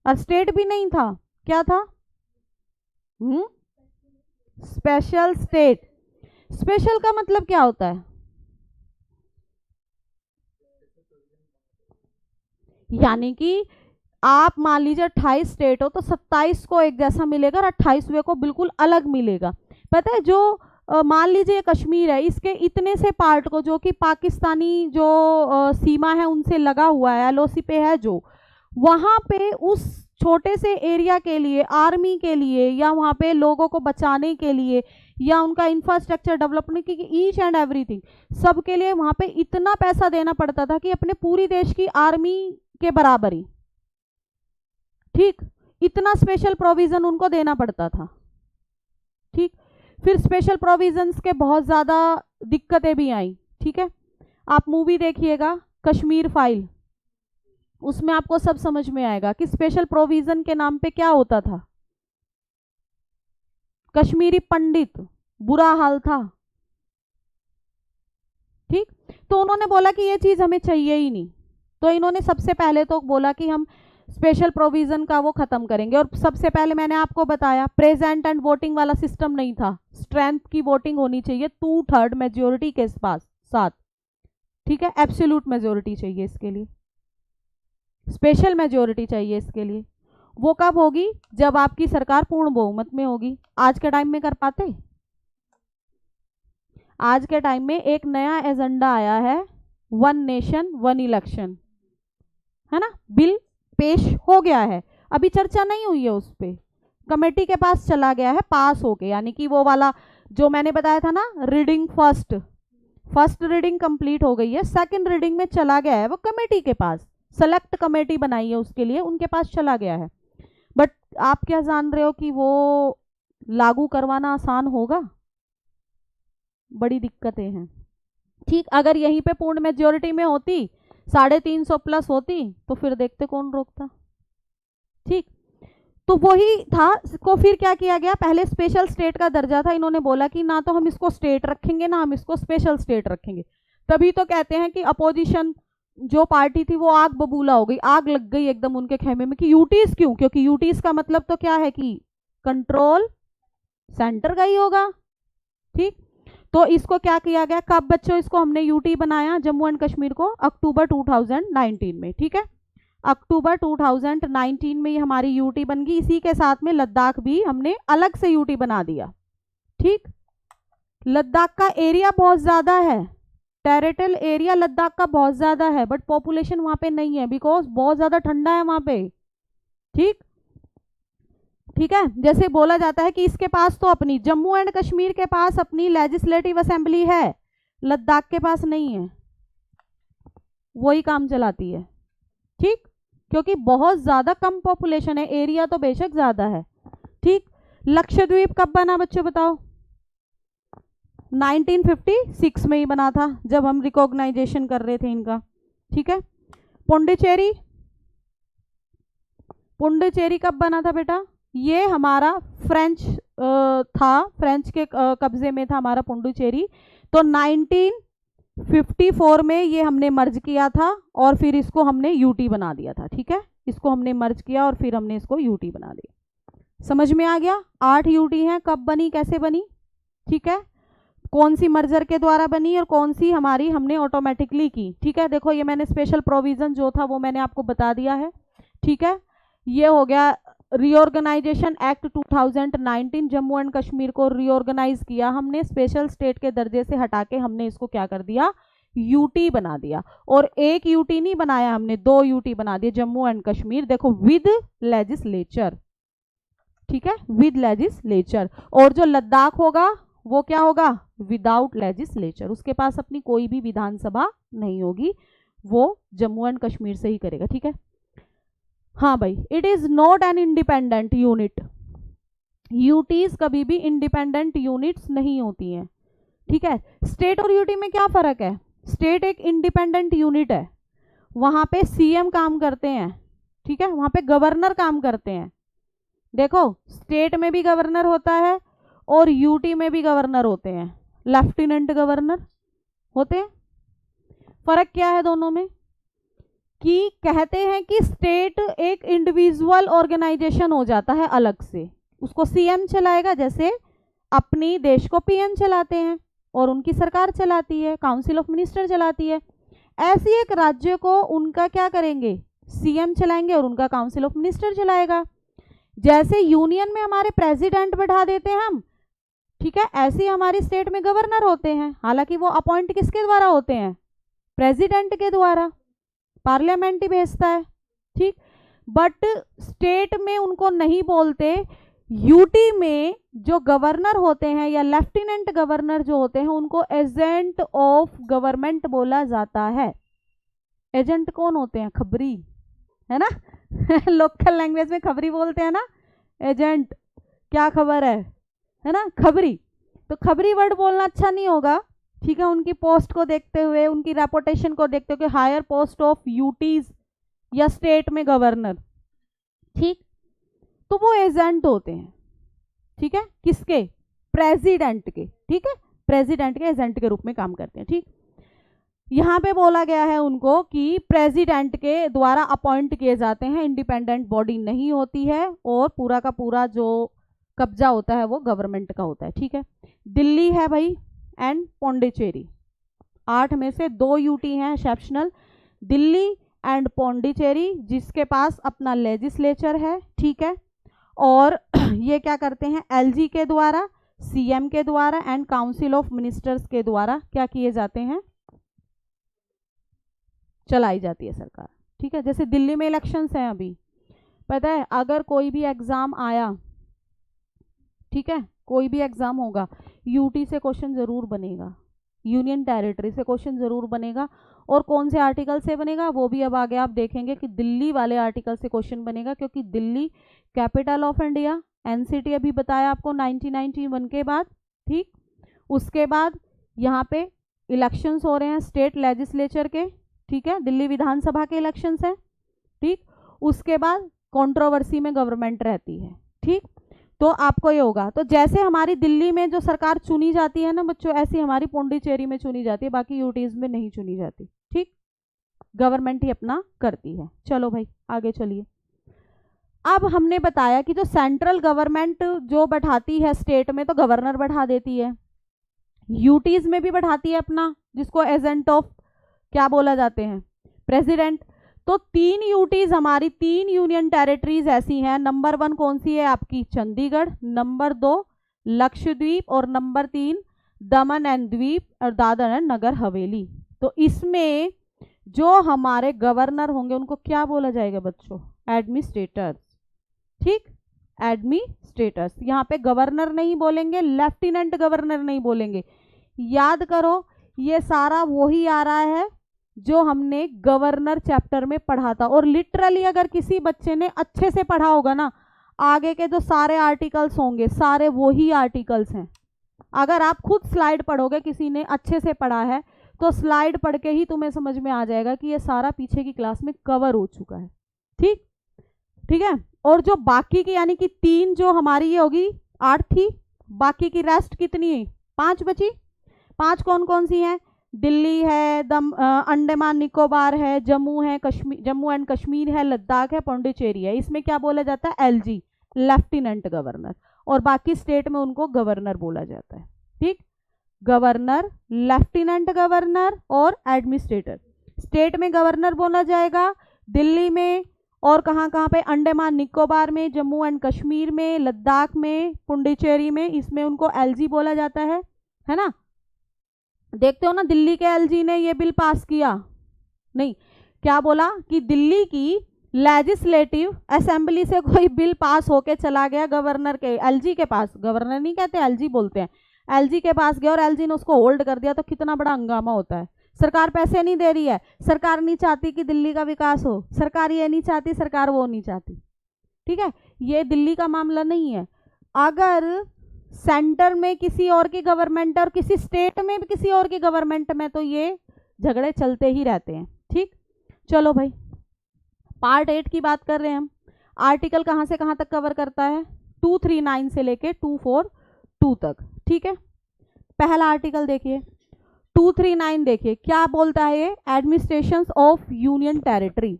और स्टेट भी नहीं था, क्या था, स्पेशल स्टेट। स्पेशल का मतलब क्या होता है, यानी कि आप मान लीजिए 28 स्टेट हो तो 27 को एक जैसा मिलेगा और 28वें को बिल्कुल अलग मिलेगा। पता है, जो मान लीजिए कश्मीर है, इसके इतने से पार्ट को जो कि पाकिस्तानी जो सीमा है उनसे लगा हुआ है, एलओसी पे है जो, वहाँ पे उस छोटे से एरिया के लिए, आर्मी के लिए या वहाँ पे लोगों को बचाने के लिए या उनका इंफ्रास्ट्रक्चर डेवलपमेंट की, ईच एंड एवरीथिंग, सब के लिए वहाँ पे इतना पैसा देना पड़ता था कि अपने पूरी देश की आर्मी के बराबर ही, ठीक, इतना स्पेशल प्रोविजन उनको देना पड़ता था, ठीक। फिर स्पेशल प्रोविजंस के बहुत ज़्यादा दिक्कतें भी आई, ठीक है। आप मूवी देखिएगा कश्मीर फाइल, उसमें आपको सब समझ में आएगा कि स्पेशल प्रोविजन के नाम पे क्या होता था। कश्मीरी पंडित, बुरा हाल था, ठीक। तो उन्होंने बोला कि ये चीज़ हमें चाहिए ही नहीं, तो इन्होंने सबसे पहले तो बोला कि हम स्पेशल प्रोविजन का वो खत्म करेंगे। और सबसे पहले मैंने आपको बताया प्रेजेंट एंड वोटिंग वाला सिस्टम नहीं था, स्ट्रेंथ की वोटिंग होनी चाहिए 2/3 मेजोरिटी के साथ, ठीक है। एब्सोल्यूट मेजोरिटी चाहिए इसके लिए, स्पेशल मेजोरिटी चाहिए इसके लिए। वो कब होगी? जब आपकी सरकार पूर्ण बहुमत में होगी। आज के टाइम में कर पाते? आज के टाइम में एक नया एजेंडा आया है, 1 नेशन 1 इलेक्शन, है ना। बिल पेश हो गया है, अभी चर्चा नहीं हुई है, उस पर कमेटी के पास चला गया है, पास हो गया। यानी कि वो वाला जो मैंने बताया था ना, रीडिंग फर्स्ट रीडिंग कंप्लीट हो गई है, सेकंड रीडिंग में चला गया है वो कमेटी के पास, सेलेक्ट कमेटी बनाई है उसके लिए, उनके पास चला गया है। बट आप क्या जान रहे हो कि वो लागू करवाना आसान होगा? बड़ी दिक्कतें हैं, ठीक। अगर यहीं पे पूर्ण मेजोरिटी में होती, 350 प्लस होती, तो फिर देखते कौन रोकता, ठीक। तो वही था को फिर क्या किया गया, पहले स्पेशल स्टेट का दर्जा था, इन्होंने बोला कि ना तो हम इसको स्टेट रखेंगे ना हम इसको स्पेशल स्टेट रखेंगे। तभी तो कहते हैं कि अपोजिशन जो पार्टी थी वो आग बबूला हो गई, आग लग गई एकदम उनके खेमे में कि यूटीज क्यों, क्योंकि यूटीज का मतलब तो क्या है कि कंट्रोल सेंटर का ही होगा, ठीक। तो इसको क्या किया गया, कब बच्चों इसको हमने यूटी बनाया जम्मू एंड कश्मीर को? अक्टूबर 2019 में, ठीक है। अक्टूबर 2019 में ये हमारी यूटी बन गई। इसी के साथ में लद्दाख भी हमने अलग से यूटी बना दिया, ठीक। लद्दाख का एरिया बहुत ज़्यादा है, टेरिटोरियल एरिया लद्दाख का बहुत ज़्यादा है, बट पॉपुलेशन वहाँ पे नहीं है, बिकॉज बहुत ज़्यादा ठंडा है वहाँ पे, ठीक। ठीक है, जैसे बोला जाता है कि इसके पास तो अपनी जम्मू एंड कश्मीर के पास अपनी लेजिस्लेटिव असेंबली है, लद्दाख के पास नहीं है, वही काम चलाती है, ठीक। क्योंकि बहुत ज़्यादा कम पॉपुलेशन है, एरिया तो बेशक ज़्यादा है, ठीक। लक्षद्वीप कब बना बच्चों बताओ? 1956 में ही बना था, जब हम रिकॉग्नाइजेशन कर रहे थे इनका, ठीक है। पुंडुचेरी कब बना था बेटा? ये हमारा फ्रेंच था, फ्रेंच के कब्जे में था हमारा पुंडुचेरी। तो 1954 में ये हमने मर्ज किया था और फिर इसको हमने यूटी बना दिया था, ठीक है। इसको हमने मर्ज किया और फिर हमने इसको यूटी बना दिया। समझ में आ गया? 8 यूटी हैं, कब बनी, कैसे बनी, ठीक है। कौन सी मर्जर के द्वारा बनी और कौन सी हमारी हमने ऑटोमेटिकली की, ठीक है। देखो ये मैंने स्पेशल प्रोविजन जो था वो मैंने आपको बता दिया है, ठीक है। ये हो गया reorganisation act 2019, Jammu and Kashmir को रीऑर्गेनाइज किया हमने, स्पेशल स्टेट के दर्जे से हटा के हमने इसको क्या कर दिया, यूटी बना दिया। और एक यूटी नहीं बनाया हमने, 2 यूटी बना दिए, जम्मू एंड कश्मीर देखो विद लेजिस्लेचर, ठीक है, विद लेजिस्लेचर। और जो लद्दाख होगा वो क्या होगा, विदाउट लेजिस्लेचर, उसके पास अपनी कोई भी विधानसभा नहीं होगी, वो जम्मू एंड कश्मीर से ही करेगा, ठीक है। हाँ भाई, it is not an independent unit, UTs कभी भी इंडिपेंडेंट यूनिट्स नहीं होती हैं, ठीक है। स्टेट और यूटी में क्या फर्क है? स्टेट एक इंडिपेंडेंट यूनिट है, वहां पे सीएम काम करते हैं, ठीक है, वहां पे गवर्नर काम करते हैं। देखो स्टेट में भी गवर्नर होता है और यूटी में भी गवर्नर होते हैं, लेफ्टिनेंट गवर्नर होते हैं। फर्क क्या है दोनों में? कि कहते हैं कि स्टेट एक इंडिविजुअल ऑर्गेनाइजेशन हो जाता है अलग से, उसको सीएम चलाएगा, जैसे अपनी देश को पीएम चलाते हैं और उनकी सरकार चलाती है, काउंसिल ऑफ मिनिस्टर चलाती है। ऐसी एक राज्य को उनका क्या करेंगे, सीएम चलाएंगे और उनका काउंसिल ऑफ मिनिस्टर चलाएगा। जैसे यूनियन में हमारे प्रेसिडेंट बैठा देते हैं हम, ठीक है, ऐसे ही हमारी स्टेट में गवर्नर होते हैं, हालांकि वो अपॉइंट किसके द्वारा होते हैं, प्रेसिडेंट के द्वारा, पार्लियामेंट ही भेजता है, ठीक। बट स्टेट में उनको नहीं बोलते, यूटी में जो गवर्नर होते हैं या लेफ्टिनेंट गवर्नर जो होते हैं उनको एजेंट ऑफ गवर्नमेंट बोला जाता है। एजेंट कौन होते हैं? खबरी, है ना लोकल लैंग्वेज में खबरी बोलते हैं ना, एजेंट, क्या खबर है ना, खबरी। तो खबरी वर्ड बोलना अच्छा नहीं होगा, ठीक है, उनकी पोस्ट को देखते हुए, उनकी रेपुटेशन को देखते हुए, हायर पोस्ट ऑफ यूटीज या स्टेट में गवर्नर, ठीक, तो वो एजेंट होते हैं, ठीक है, किसके, प्रेसिडेंट के, ठीक है, प्रेसिडेंट के एजेंट के रूप में काम करते हैं, ठीक। यहाँ पे बोला गया है उनको कि प्रेसिडेंट के द्वारा अपॉइंट किए जाते हैं, इंडिपेंडेंट बॉडी नहीं होती है, और पूरा का पूरा जो कब्जा होता है वो गवर्नमेंट का होता है, ठीक है। दिल्ली है भाई एंड पौंडीचेरी, 8 में से 2 यूटी हैं एक्सेप्शनल, दिल्ली एंड पौंडीचेरी, जिसके पास अपना लेजिस्लेचर है, ठीक है, और ये क्या करते हैं, एलजी के द्वारा, सीएम के द्वारा एंड काउंसिल ऑफ मिनिस्टर्स के द्वारा क्या किए जाते हैं, चलाई जाती है सरकार, ठीक है। जैसे दिल्ली में इलेक्शंस हैं अभी, पता है, अगर कोई भी एग्जाम आया, ठीक है, कोई भी एग्जाम होगा, यूटी से क्वेश्चन जरूर बनेगा, यूनियन टेरिटरी से क्वेश्चन जरूर बनेगा, और कौन से आर्टिकल से बनेगा वो भी अब आगे आप देखेंगे कि दिल्ली वाले आर्टिकल से क्वेश्चन बनेगा, क्योंकि Delhi capital of India, NCT अभी बताया आपको 1991 के बाद, ठीक। उसके बाद यहाँ पे इलेक्शंस हो रहे हैं स्टेट लेजिस्लेचर के, ठीक है, दिल्ली विधानसभा के इलेक्शंस हैं, ठीक। उसके बाद कंट्रोवर्सी में गवर्नमेंट रहती है, ठीक। तो आपको ये होगा, तो जैसे हमारी दिल्ली में जो सरकार चुनी जाती है ना बच्चों, ऐसी हमारी पौंडीचेरी में चुनी जाती है, बाकी यूटीज में नहीं चुनी जाती, ठीक, गवर्नमेंट ही अपना करती है। चलो भाई आगे चलिए। अब हमने बताया कि जो सेंट्रल गवर्नमेंट जो बैठाती है स्टेट में, तो गवर्नर बैठा देती है, यूटीज में भी बैठाती है अपना, जिसको एजेंट ऑफ क्या बोला जाते हैं, प्रेसिडेंट। तो 3 यूटीज हमारी, 3 यूनियन टेरिटरीज ऐसी हैं, नंबर 1 कौन सी है आपकी, चंडीगढ़, नंबर 2 लक्षद्वीप, और नंबर 3 दमन एंड द्वीप और दादर एंड नगर हवेली। तो इसमें जो हमारे गवर्नर होंगे उनको क्या बोला जाएगा बच्चों, एडमिनिस्ट्रेटर्स, ठीक, एडमिनिस्ट्रेटर्स। यहाँ पे गवर्नर नहीं बोलेंगे, लेफ्टिनेंट गवर्नर नहीं बोलेंगे, याद करो ये सारा वही आ रहा है जो हमने गवर्नर चैप्टर में पढ़ा था, और लिटरली अगर किसी बच्चे ने अच्छे से पढ़ा होगा ना, आगे के जो सारे आर्टिकल्स होंगे सारे वही आर्टिकल्स हैं। अगर आप खुद स्लाइड पढ़ोगे, किसी ने अच्छे से पढ़ा है तो स्लाइड पढ़ के ही तुम्हें समझ में आ जाएगा कि ये सारा पीछे की क्लास में कवर हो चुका है, ठीक, ठीक है। और जो बाकी की यानी कि 3 जो हमारी ये होगी 8 थी, बाकी की रेस्ट कितनी है, 5 बची। 5 कौन कौन सी हैं, दिल्ली है, अंडमान निकोबार है, जम्मू है, कश्मीर, जम्मू एंड कश्मीर है, लद्दाख है, पौंडीचेरी है। इसमें क्या बोला जाता है, एलजी, लेफ्टिनेंट गवर्नर, और बाकी स्टेट में उनको गवर्नर बोला जाता है, ठीक। गवर्नर, लेफ्टिनेंट गवर्नर और एडमिनिस्ट्रेटर। स्टेट में गवर्नर बोला जाएगा दिल्ली में, और कहाँ कहाँ पे, अंडमान निकोबार में, जम्मू एंड कश्मीर में, लद्दाख में, पुडुचेरी में, इसमें उनको एलजी बोला जाता है ना। देखते हो ना, दिल्ली के एलजी ने ये बिल पास किया नहीं, क्या बोला कि दिल्ली की लेजिस्लेटिव असेंबली से कोई बिल पास होके चला गया गवर्नर के, एलजी के पास, गवर्नर नहीं कहते एलजी बोलते हैं, एलजी के पास गया और एलजी ने उसको होल्ड कर दिया, तो कितना बड़ा हंगामा होता है। सरकार पैसे नहीं दे रही है, सरकार नहीं चाहती कि दिल्ली का विकास हो, सरकार ये नहीं चाहती, सरकार वो नहीं चाहती, ठीक है। ये दिल्ली का मामला नहीं है, अगर सेंटर में किसी और की गवर्नमेंट और किसी स्टेट में भी किसी और की गवर्नमेंट में, तो ये झगड़े चलते ही रहते हैं, ठीक। चलो भाई पार्ट 8 की बात कर रहे हैं हम। आर्टिकल कहाँ से कहाँ तक कवर करता है, 239 से लेके 242 तक, ठीक है। पहला आर्टिकल देखिए 239, देखिए क्या बोलता है ये, एडमिनिस्ट्रेशन ऑफ यूनियन टेरिटरी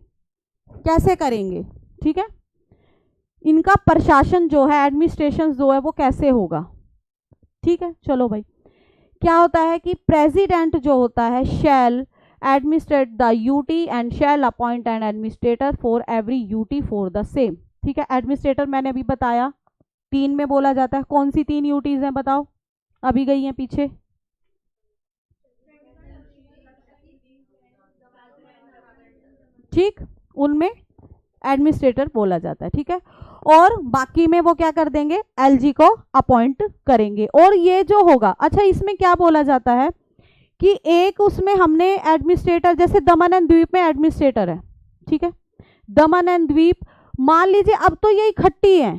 कैसे करेंगे, ठीक है, इनका प्रशासन जो है, एडमिनिस्ट्रेशन जो है वो कैसे होगा, ठीक है। चलो भाई क्या होता है कि प्रेसिडेंट जो होता है shall administrate the UT and shall appoint an administrator for every UT for the same, ठीक है। एडमिनिस्ट्रेटर मैंने अभी बताया 3 में बोला जाता है, कौन सी 3 यूटीज हैं बताओ, अभी गई हैं पीछे, ठीक, उनमें एडमिनिस्ट्रेटर बोला जाता है, ठीक है। और बाकी में वो क्या कर देंगे, एलजी को अपॉइंट करेंगे। और ये जो होगा, अच्छा इसमें क्या बोला जाता है कि एक उसमें हमने एडमिनिस्ट्रेटर, जैसे दमन एंड द्वीप में एडमिनिस्ट्रेटर है, ठीक है। दमन एंड द्वीप मान लीजिए अब तो ये इकट्ठी हैं,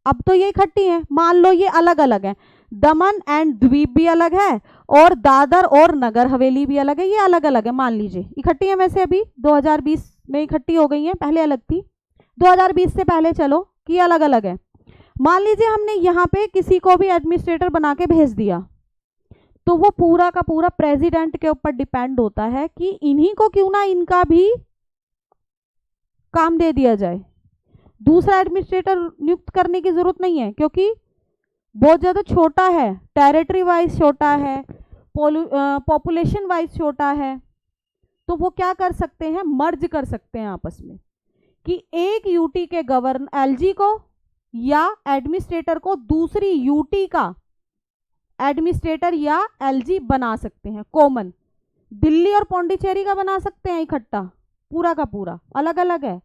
अब तो ये इकट्ठी हैं, मान लो ये अलग अलग हैं, दमन एंड द्वीप भी अलग है और दादर और नगर हवेली भी अलग है। ये अलग अलग है, मान लीजिए इकट्ठी है वैसे, अभी 2020 में इकट्ठी हो गई है, पहले अलग थी 2020 से पहले, चलो कि अलग अलग है। मान लीजिए हमने यहाँ पे किसी को भी एडमिनिस्ट्रेटर बना के भेज दिया, तो वो पूरा का पूरा प्रेसिडेंट के ऊपर डिपेंड होता है कि इन्हीं को क्यों ना इनका भी काम दे दिया जाए। दूसरा एडमिनिस्ट्रेटर नियुक्त करने की जरूरत नहीं है, क्योंकि बहुत ज़्यादा छोटा है, टेरिटरी वाइज छोटा है, पॉपुलेशन वाइज छोटा है, तो वो क्या कर सकते हैं, मर्ज कर सकते हैं आपस में कि एक यूटी के गवर्नर एलजी को या एडमिनिस्ट्रेटर को दूसरी यूटी का एडमिनिस्ट्रेटर या एलजी बना सकते हैं कॉमन। दिल्ली और पौंडीचेरी का बना सकते हैं इकट्ठा, पूरा का पूरा, अलग अलग है,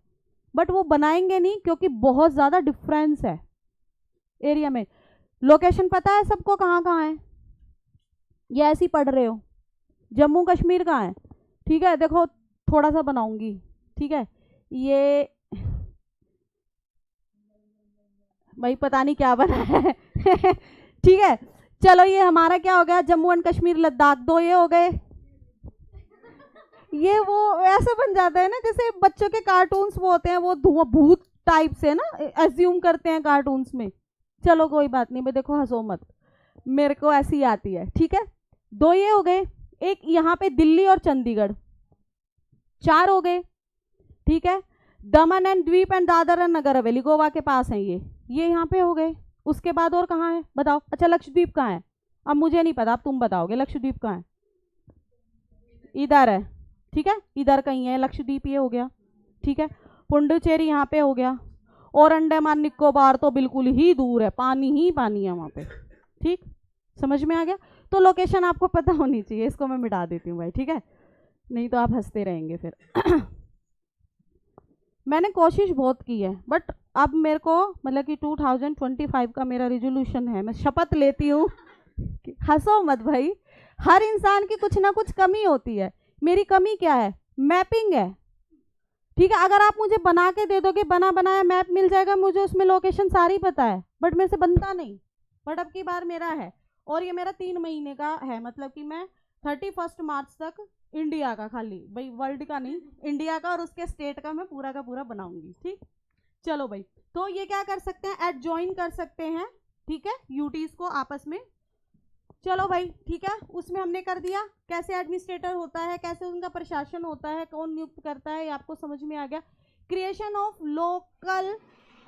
बट वो बनाएंगे नहीं क्योंकि बहुत ज़्यादा डिफरेंस है एरिया में। लोकेशन पता है सबको कहाँ कहाँ है, ये ऐसे ही पढ़ रहे हो, जम्मू कश्मीर कहाँ है, ठीक है, देखो थोड़ा सा बनाऊंगी, ठीक है, ये भाई पता नहीं क्या बना है ठीक है, चलो ये हमारा क्या हो गया, जम्मू एंड कश्मीर लद्दाख, दो ये हो गए। ये वो ऐसे बन जाता है ना जैसे बच्चों के कार्टून्स वो होते हैं, वो धुआं भूत टाइप से ना एज्यूम करते हैं कार्टून्स में। चलो कोई बात नहीं, मैं देखो हंसो मत, मेरे को ऐसी आती है, ठीक है। दो ये हो गए, एक यहाँ पे दिल्ली और चंडीगढ़, चार हो गए, ठीक है। दमन एंड द्वीप एंड दादर एंड नगर हवेली गोवा के पास है ये यहाँ पे हो गए। उसके बाद और कहाँ है बताओ, अच्छा लक्षद्वीप कहाँ है, अब मुझे नहीं पता, अब तुम बताओगे लक्षद्वीप कहाँ है, इधर है, ठीक है, इधर कहीं है लक्षद्वीप, ये हो गया, ठीक है। पुडुचेरी यहाँ पे हो गया, और अंडमान निकोबार तो बिल्कुल ही दूर है, पानी ही पानी है वहाँ पे, ठीक, समझ में आ गया। तो लोकेशन आपको पता होनी चाहिए, इसको मैं मिटा देती हूँ भाई, ठीक है, नहीं तो आप हंसते रहेंगे फिर मैंने कोशिश बहुत की है, बट अब मेरे को मतलब कि 2025 का मेरा रिजोल्यूशन है, मैं शपथ लेती हूँ हंसो मत भाई, हर इंसान की कुछ ना कुछ कमी होती है। मेरी कमी क्या है, मैपिंग है, ठीक है। अगर आप मुझे बना के दे दोगे, बना बनाया मैप मिल जाएगा मुझे, उसमें लोकेशन सारी पता है, बट मेरे से बनता नहीं, बट अब की बार मेरा है, और ये मेरा 3 महीने का है, मतलब कि मैं 31 मार्च तक इंडिया का, खाली भाई वर्ल्ड का नहीं, इंडिया का और उसके स्टेट का मैं पूरा का पूरा बनाऊंगी, ठीक। चलो भाई, तो ये क्या कर सकते हैं, एडजॉइन कर सकते हैं, ठीक है, यूटीज को आपस में। चलो भाई ठीक है, उसमें हमने कर दिया कैसे एडमिनिस्ट्रेटर होता है, कैसे उनका प्रशासन होता है, कौन नियुक्त करता है, ये आपको समझ में आ गया। क्रिएशन ऑफ लोकल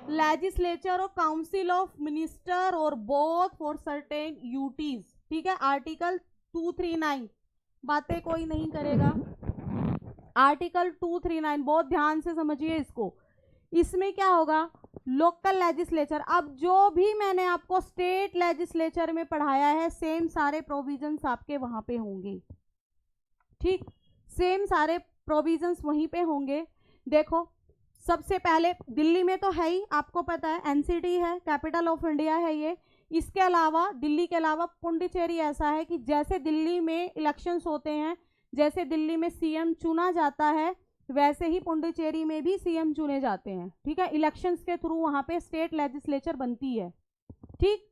लेजिस्लेचर और काउंसिल ऑफ मिनिस्टर और बोथ फॉर सर्टेन यूटीज, ठीक है, आर्टिकल 239, बातें कोई नहीं करेगा, आर्टिकल 239 बहुत ध्यान से समझिए इसको। इसमें क्या होगा, लोकल लेजिस्लेचर, अब जो भी मैंने आपको स्टेट लेजिस्लेचर में पढ़ाया है सेम सारे प्रोविजंस आपके वहां पे होंगे, ठीक, सेम सारे प्रोविजंस वहीं पे होंगे। देखो सबसे पहले दिल्ली में तो है ही, आपको पता है एनसीटी है, कैपिटल ऑफ इंडिया है ये। इसके अलावा दिल्ली के अलावा पुडुचेरी ऐसा है कि जैसे दिल्ली में इलेक्शंस होते हैं, जैसे दिल्ली में सीएम चुना जाता है, वैसे ही पुडुचेरी में भी सीएम चुने जाते हैं, ठीक है, इलेक्शंस के थ्रू वहां पे स्टेट लेजिस्लेचर बनती है, ठीक,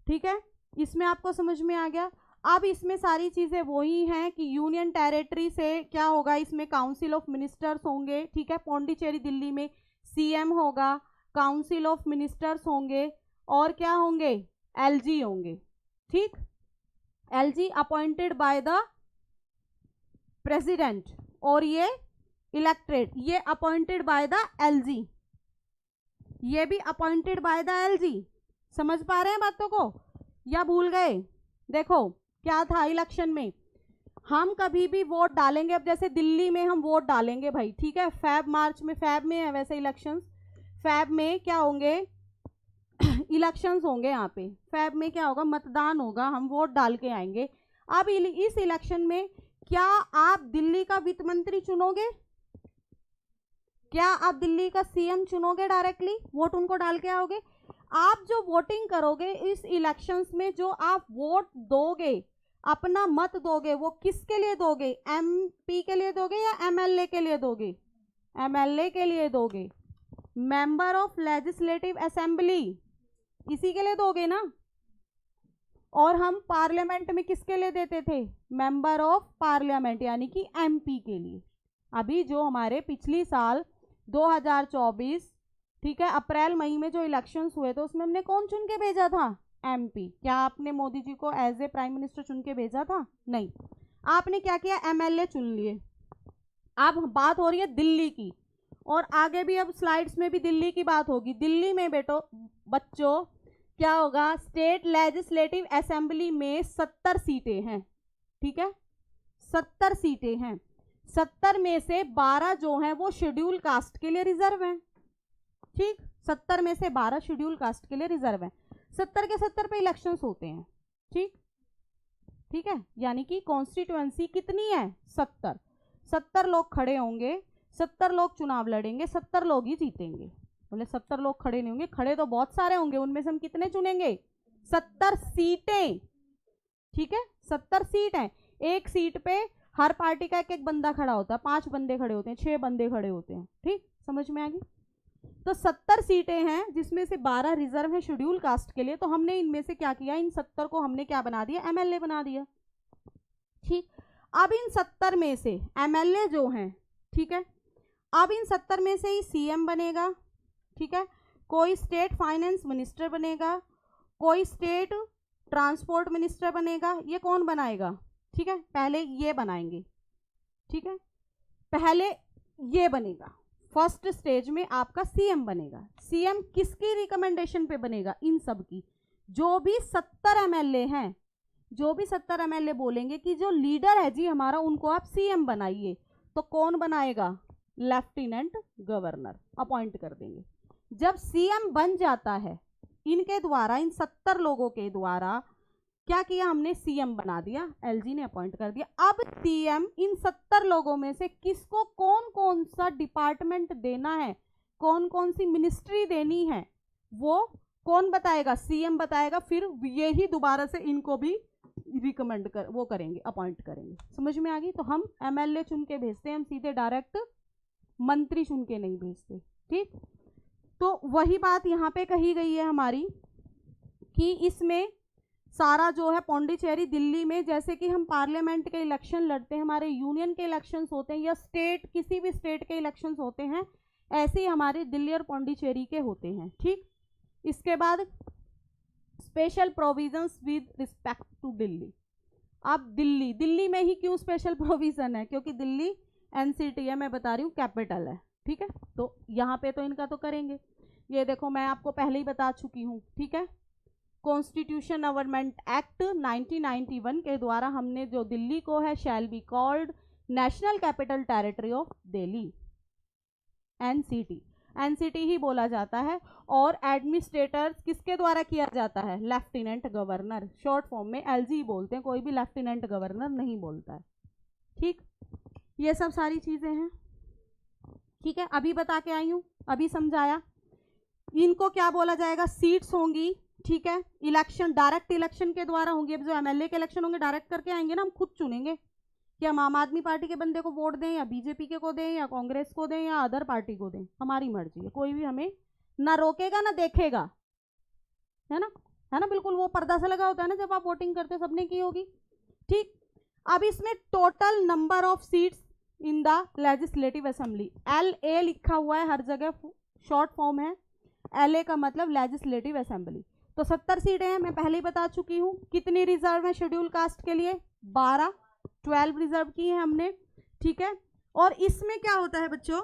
ठीक है, इसमें आपको समझ में आ गया। अब इसमें सारी चीजें वही हैं कि यूनियन टेरिटरी से क्या होगा, इसमें काउंसिल ऑफ मिनिस्टर्स होंगे, ठीक है, पौंडीचेरी दिल्ली में सीएम होगा, काउंसिल ऑफ मिनिस्टर्स होंगे, और क्या होंगे, एलजी होंगे, ठीक, LG appointed by the president, और ये इलेक्टेड, ये अपॉइंटेड बाय द एलजी, ये भी अपॉइंटेड बाय द एलजी। समझ पा रहे हैं बातों को या भूल गए। देखो क्या था, इलेक्शन में हम कभी भी वोट डालेंगे, अब जैसे दिल्ली में हम वोट डालेंगे भाई, ठीक है, फैब मार्च में, फैब में है वैसे इलेक्शंस, फैब में क्या होंगे इलेक्शंस होंगे यहाँ पे, फैब में क्या होगा, मतदान होगा, हम वोट डाल के आएंगे। अब इस इलेक्शन में क्या आप दिल्ली का वित्त मंत्री चुनोगे, क्या आप दिल्ली का सीएम चुनोगे डायरेक्टली, वोट उनको डाल के आओगे। आप जो वोटिंग करोगे इस इलेक्शंस में, जो आप वोट दोगे, अपना मत दोगे, वो किसके लिए दोगे, एमपी के लिए दोगे या एमएलए के लिए दोगे, एमएलए के लिए दोगे, मेंबर ऑफ लेजिस्लेटिव असेंबली, इसी के लिए दोगे ना। और हम पार्लियामेंट में किसके लिए देते थे, मेंबर ऑफ पार्लियामेंट यानी कि एमपी के लिए। अभी जो हमारे पिछली साल 2024 ठीक है अप्रैल मई में जो इलेक्शंस हुए थे उसमें हमने कौन चुन के भेजा था, एमपी। क्या आपने मोदी जी को एज ए प्राइम मिनिस्टर चुन के भेजा था, नहीं। आपने क्या किया, एमएलए चुन लिए। अब बात हो रही है दिल्ली की, और आगे भी अब स्लाइड्स में भी दिल्ली की बात होगी। दिल्ली में बच्चों क्या होगा, स्टेट लेजिस्लेटिव असेंबली में 70 सीटें हैं, ठीक है 70 सीटें हैं। 70 में से 12 जो हैं वो शेड्यूल कास्ट के लिए रिजर्व हैं, ठीक। 70 में से 12 शेड्यूल कास्ट के लिए रिजर्व हैं। 70 के 70 पे इलेक्शंस होते हैं, ठीक ठीक है। यानी कि कॉन्स्टिट्यूएंसी कितनी है, 70। 70 लोग खड़े होंगे, 70 लोग चुनाव लड़ेंगे, 70 लोग ही जीतेंगे। बोले 70 लोग खड़े नहीं होंगे, खड़े तो बहुत सारे होंगे, उनमें से हम कितने चुनेंगे, 70 सीटें, ठीक है 70 सीट हैं। एक सीट पे हर पार्टी का एक एक बंदा खड़ा होता है, 5 बंदे खड़े होते हैं, 6 बंदे खड़े होते हैं, ठीक समझ में आ गई। तो 70 सीटें हैं जिसमें से 12 रिजर्व है शेड्यूल कास्ट के लिए। तो हमने इनमें से क्या किया, इन 70 को हमने क्या बना दिया, एमएलए बना दिया, ठीक। अब इन 70 में से एमएलए जो हैं, ठीक है, अब इन 70 में से ही सीएम बनेगा, ठीक है, कोई स्टेट फाइनेंस मिनिस्टर बनेगा, कोई स्टेट ट्रांसपोर्ट मिनिस्टर बनेगा। ये कौन बनाएगा, ठीक है, पहले ये बनाएंगे, ठीक है, पहले ये बनेगा। फर्स्ट स्टेज में आपका सीएम बनेगा। सीएम किसकी रिकमेंडेशन पे बनेगा, इन सब की। जो भी 70 एमएलए हैं, जो भी 70 एमएलए बोलेंगे कि जो लीडर है जी हमारा, उनको आप सीएम बनाइए, तो कौन बनाएगा, लेफ्टिनेंट गवर्नर अपॉइंट कर देंगे। जब सीएम बन जाता है, इनके द्वारा, इन 70 लोगों के द्वारा क्या किया हमने, सीएम बना दिया, एलजी ने अपॉइंट कर दिया। अब सीएम इन 70 लोगों में से किसको कौन कौन सा डिपार्टमेंट देना है, कौन कौन सी मिनिस्ट्री देनी है, वो कौन बताएगा, सीएम बताएगा। फिर ये ही दोबारा से इनको भी रिकमेंड कर वो करेंगे, अपॉइंट करेंगे। समझ में आ गई। तो हम एमएलए चुन के भेजते हैं, हम सीधे डायरेक्ट मंत्री चुन के नहीं भेजते, ठीक। तो वही बात यहाँ पे कही गई है हमारी कि इसमें सारा जो है पौंडीचेरी, दिल्ली में जैसे कि हम पार्लियामेंट के इलेक्शन लड़ते हैं, हमारे यूनियन के इलेक्शंस होते हैं, या स्टेट किसी भी स्टेट के इलेक्शंस होते हैं, ऐसे ही हमारे दिल्ली और पौंडीचेरी के होते हैं, ठीक। इसके बाद special provisions with respect to Delhi. अब दिल्ली में ही क्यों स्पेशल प्रोविजन है, क्योंकि दिल्ली एनसीटी है, मैं बता रही हूँ कैपिटल है, ठीक है। तो यहाँ पे तो इनका तो करेंगे। ये देखो मैं आपको पहले ही बता चुकी हूँ, ठीक है। कॉन्स्टिट्यूशन अमेंडमेंट एक्ट 1991 के द्वारा हमने जो दिल्ली को है, shall be called national capital territory of Delhi, NCT, NCT ही बोला जाता है। और एडमिनिस्ट्रेटर किसके द्वारा किया जाता है, लेफ्टिनेंट गवर्नर, शॉर्ट फॉर्म में एलजी बोलते हैं, कोई भी लेफ्टिनेंट गवर्नर नहीं बोलता है, ठीक। ये सब सारी चीजें हैं, ठीक है। अभी बता के आई हूँ, अभी समझाया। इनको क्या बोला जाएगा, सीट्स होंगी, ठीक है। इलेक्शन डायरेक्ट इलेक्शन के द्वारा होंगे। अब जो एमएलए के इलेक्शन होंगे डायरेक्ट करके आएंगे ना, हम खुद चुनेंगे कि हम आम आदमी पार्टी के बंदे को वोट दें, या बीजेपी के को दें, या कांग्रेस को दें, या अदर पार्टी को दें, हमारी मर्जी है। कोई भी हमें ना रोकेगा ना देखेगा, है ना बिल्कुल। वो पर्दा सा लगा होता है ना जब आप वोटिंग करते हो, सबने की होगी, ठीक। अब इसमें total number of seats in the legislative assembly, LA लिखा हुआ है हर जगह, शॉर्ट फॉर्म है। LA का मतलब लेजिस्लेटिव असेंबली। तो 70 सीटें हैं, मैं पहले ही बता चुकी हूँ। कितनी रिजर्व है शेड्यूल कास्ट के लिए, 12 रिजर्व की है हमने, ठीक है। और इसमें क्या होता है बच्चों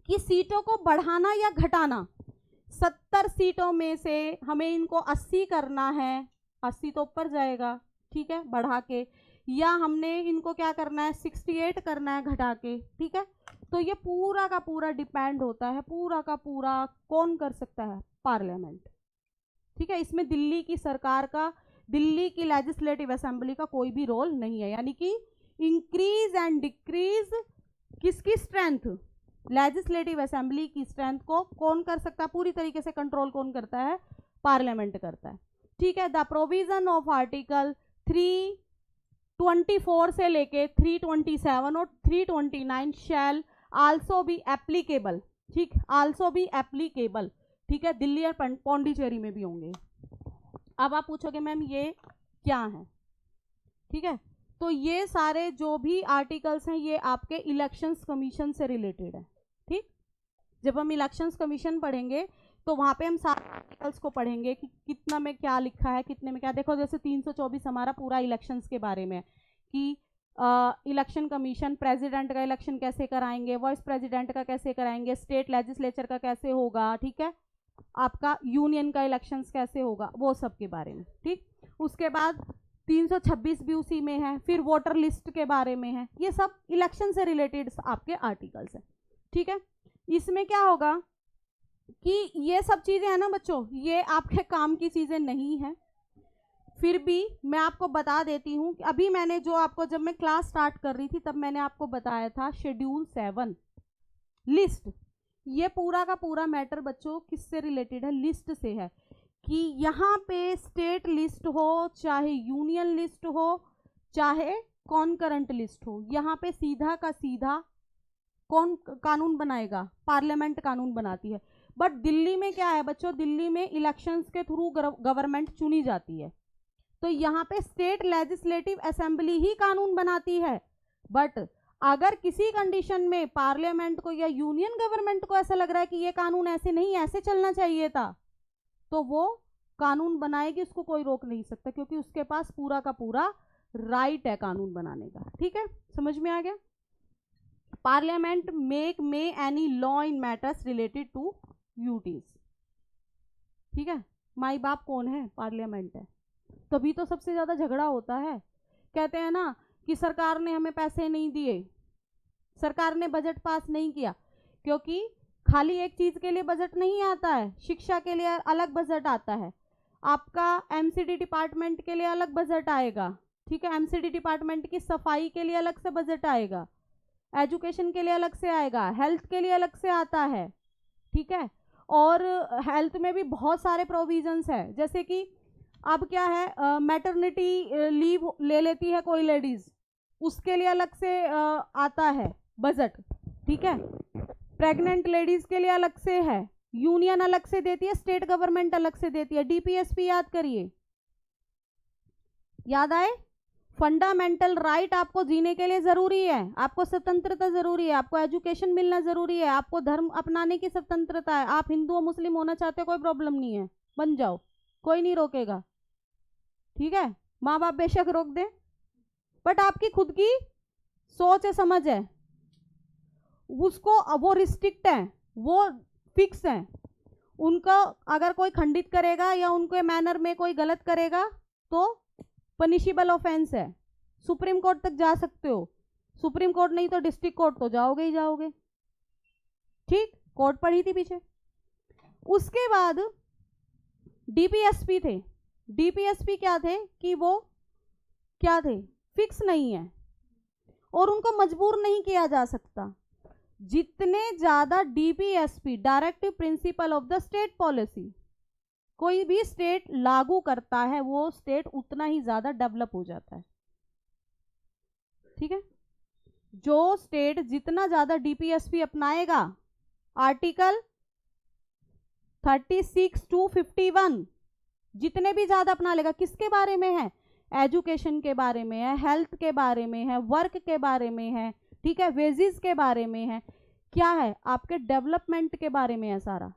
कि सीटों को बढ़ाना या घटाना, 70 सीटों में से हमें इनको 80 करना है, 80 तो ऊपर जाएगा, ठीक है, बढ़ा के, या हमने इनको क्या करना है, 68 करना है घटा के, ठीक है। तो ये पूरा का पूरा डिपेंड होता है, पूरा का पूरा कौन कर सकता है, पार्लियामेंट, ठीक है। इसमें दिल्ली की सरकार का, दिल्ली की लेजिस्लेटिव असेंबली का कोई भी रोल नहीं है। यानी कि इंक्रीज एंड डिक्रीज किसकी स्ट्रेंथ, लेजिस्लेटिव असेंबली की स्ट्रेंथ को कौन कर सकता है, पूरी तरीके से कंट्रोल कौन करता है, पार्लियामेंट करता है, ठीक है। द प्रोविजन ऑफ आर्टिकल 324 से लेके 327 और 329 शैल आल्सो बी एप्लीकेबल, ठीक, आल्सो बी एप्लीकेबल, ठीक है, दिल्ली और पौंडीचेरी में भी होंगे। अब आप पूछोगे मैम ये क्या हैं, ठीक है। तो ये सारे जो भी आर्टिकल्स हैं ये आपके इलेक्शंस कमीशन से रिलेटेड है, ठीक। जब हम इलेक्शंस कमीशन पढ़ेंगे तो वहाँ पे हम सारे आर्टिकल्स को पढ़ेंगे कि कितना में क्या लिखा है, कितने में क्या। देखो जैसे 324 हमारा पूरा इलेक्शंस के बारे में है कि इलेक्शन कमीशन प्रेसिडेंट का इलेक्शन कैसे कराएंगे, वाइस प्रेसिडेंट का कैसे कराएंगे, स्टेट लेजिस्लेचर का कैसे होगा, ठीक है, आपका यूनियन का इलेक्शंस कैसे होगा, वो सब के बारे में, ठीक। उसके बाद 326 भी उसी में है, फिर वोटर लिस्ट के बारे में है, ये सब इलेक्शन से रिलेटेड आपके आर्टिकल्स हैं, ठीक है। इसमें क्या होगा कि ये सब चीज़ें हैं ना बच्चों, ये आपके काम की चीज़ें नहीं हैं, फिर भी मैं आपको बता देती हूँ कि अभी मैंने जो आपको, जब मैं क्लास स्टार्ट कर रही थी तब मैंने आपको बताया था शेड्यूल 7 लिस्ट। ये पूरा का पूरा मैटर बच्चों किससे रिलेटेड है, लिस्ट से है, कि यहाँ पे स्टेट लिस्ट हो चाहे यूनियन लिस्ट हो चाहे कॉन्करेंट लिस्ट हो, यहाँ पे सीधा का सीधा कौन कानून बनाएगा, पार्लियामेंट कानून बनाती है। बट दिल्ली में क्या है बच्चों, दिल्ली में इलेक्शंस के थ्रू गवर्नमेंट चुनी जाती है, तो यहाँ पे स्टेट लेजिस्लेटिव असेंबली ही कानून बनाती है। बट अगर किसी कंडीशन में पार्लियामेंट को या यूनियन गवर्नमेंट को ऐसा लग रहा है कि ये कानून ऐसे नहीं, ऐसे चलना चाहिए था, तो वो कानून बनाएगी, उसको कोई रोक नहीं सकता, क्योंकि उसके पास पूरा का पूरा राइट है कानून बनाने का, ठीक है। समझ में आ गया। Parliament may any law in matters related to UTs, ठीक है। माई बाप कौन है, पार्लियामेंट है, तभी तो सबसे ज्यादा झगड़ा होता है। कहते हैं ना कि सरकार ने हमें पैसे नहीं दिए, सरकार ने बजट पास नहीं किया, क्योंकि खाली एक चीज के लिए बजट नहीं आता है, शिक्षा के लिए अलग बजट आता है, आपका एमसीडी डिपार्टमेंट के लिए अलग बजट आएगा, ठीक है, एमसीडी डिपार्टमेंट की सफाई के लिए अलग से बजट आएगा, एजुकेशन के लिए अलग से आएगा, हेल्थ के लिए अलग से आता है, ठीक है। और हेल्थ में भी बहुत सारे प्रोविजंस है, जैसे कि अब क्या है, मैटरनिटी लीव ले लेती है कोई लेडीज, उसके लिए अलग से आता है बजट, ठीक है। प्रेग्नेंट लेडीज के लिए अलग से है, यूनियन अलग से देती है, स्टेट गवर्नमेंट अलग से देती है। डीपीएसपी याद करिए, याद आए, फंडामेंटल राइट आपको जीने के लिए जरूरी है, आपको स्वतंत्रता जरूरी है, आपको एजुकेशन मिलना जरूरी है, आपको धर्म अपनाने की स्वतंत्रता है। आप हिंदू और मुस्लिम होना चाहते हो, कोई प्रॉब्लम नहीं है, बन जाओ, कोई नहीं रोकेगा, ठीक है। माँ बाप बेशक रोक दे, बट आपकी खुद की सोच है, समझ है, उसको वो रिस्ट्रिक्ट है, वो फिक्स है, उनको अगर कोई खंडित करेगा या उनके मैनर में कोई गलत करेगा तो पनिशेबल ऑफेंस है, सुप्रीम कोर्ट तक जा सकते हो, सुप्रीम कोर्ट नहीं तो डिस्ट्रिक्ट कोर्ट तो जाओगे ही जाओगे, ठीक। कोर्ट पढ़ी थी पीछे। उसके बाद डीपीएसपी थे, डीपीएसपी क्या थे कि वो क्या थे, फिक्स नहीं है और उनको मजबूर नहीं किया जा सकता। जितने ज्यादा DPSP directive principle of the state policy कोई भी स्टेट लागू करता है, वो स्टेट उतना ही ज्यादा डेवलप हो जाता है, ठीक है। जो स्टेट जितना ज्यादा डीपीएसपी अपनाएगा, आर्टिकल 36 to 51 जितने भी ज्यादा अपना लेगा, किसके बारे में है, एजुकेशन के बारे में है, हेल्थ के बारे में है, वर्क के बारे में है, ठीक है, वेजेस के बारे में है, क्या है, आपके डेवलपमेंट के बारे में है, सारा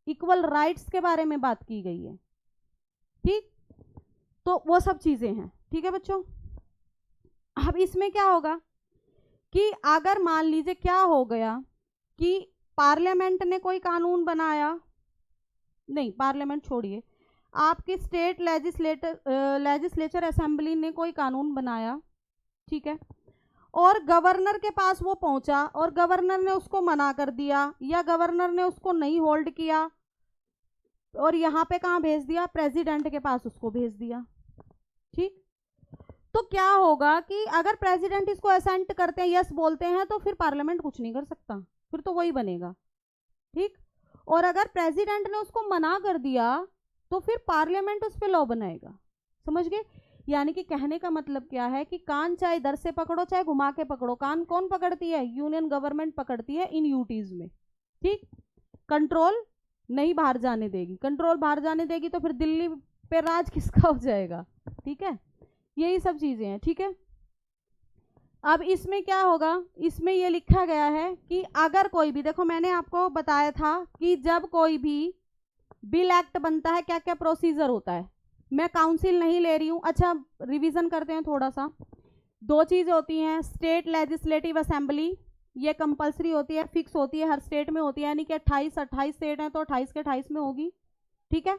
इक्वल राइट्स के बारे में बात की गई है, ठीक। तो वो सब चीजें हैं, ठीक है बच्चों। अब इसमें क्या होगा कि अगर मान लीजिए क्या हो गया कि पार्लियामेंट ने कोई कानून बनाया, नहीं पार्लियामेंट छोड़िए, आपकी स्टेट लेजिस्लेचर असेंबली ने कोई कानून बनाया, ठीक है, और गवर्नर के पास वो पहुंचा और गवर्नर ने उसको मना कर दिया या गवर्नर ने उसको नहीं होल्ड किया और यहाँ पे कहाँ भेज दिया, प्रेसिडेंट के पास उसको भेज दिया, ठीक। तो क्या होगा कि अगर प्रेसिडेंट इसको असेंट करते हैं, यस बोलते हैं, तो फिर पार्लियामेंट कुछ नहीं कर सकता, फिर तो वही बनेगा, ठीक। और अगर प्रेसिडेंट ने उसको मना कर दिया तो फिर पार्लियामेंट उस पर लॉ बनाएगा, समझ गए। यानी कि कहने का मतलब क्या है कि कान चाहे इधर से पकड़ो चाहे घुमा के पकड़ो, कान कौन पकड़ती है, यूनियन गवर्नमेंट पकड़ती है इन यूटीज में, ठीक। कंट्रोल नहीं बाहर जाने देगी, कंट्रोल बाहर जाने देगी तो फिर दिल्ली पे राज किसका हो जाएगा, ठीक है, यही सब चीजें हैं, ठीक है। अब इसमें क्या होगा, इसमें ये लिखा गया है कि अगर कोई भी, देखो मैंने आपको बताया था कि जब कोई भी बिल एक्ट बनता है क्या क्या प्रोसीजर होता है, मैं काउंसिल नहीं ले रही हूँ। अच्छा रिवीजन करते हैं थोड़ा सा। दो चीज़ होती हैं, स्टेट लेजिस्लेटिव असेंबली, ये कंपलसरी होती है, फिक्स होती है, हर स्टेट में होती है, यानी कि 28 स्टेट हैं तो 28 के 28 में होगी, ठीक है।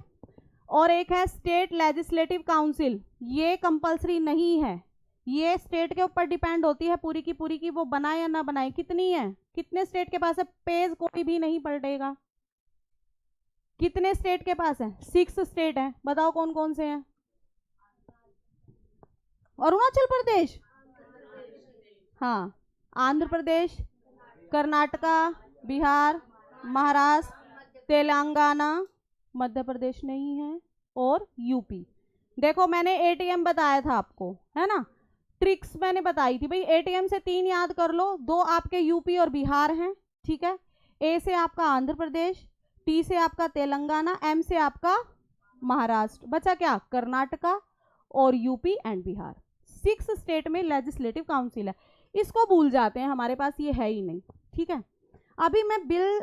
और एक है स्टेट लेजिस्लेटिव काउंसिल, ये कंपलसरी नहीं है, ये स्टेट के ऊपर डिपेंड होती है पूरी की वो बनाए या ना बनाए। कितनी है, कितने स्टेट के पास है, पेज कोई भी नहीं पलटेगा। कितने स्टेट के पास है, 6 स्टेट है, बताओ कौन कौन से हैं। अरुणाचल प्रदेश, हाँ, आंध्र प्रदेश, कर्नाटका, बिहार, महाराष्ट्र, तेलंगाना, मध्य प्रदेश नहीं है, और यूपी। देखो मैंने एटीएम बताया था आपको, है ना, ट्रिक्स मैंने बताई थी भाई, एटीएम से 3 याद कर लो, 2 आपके यूपी और बिहार हैं, ठीक है। ए से आपका आंध्र प्रदेश, टी से आपका तेलंगाना, एम से आपका महाराष्ट्र, बचा क्या, कर्नाटका और यूपी एंड बिहार। 6 स्टेट में लेजिस्लेटिव काउंसिल है, इसको भूल जाते हैं, हमारे पास ये है ही नहीं, ठीक है। अभी मैं बिल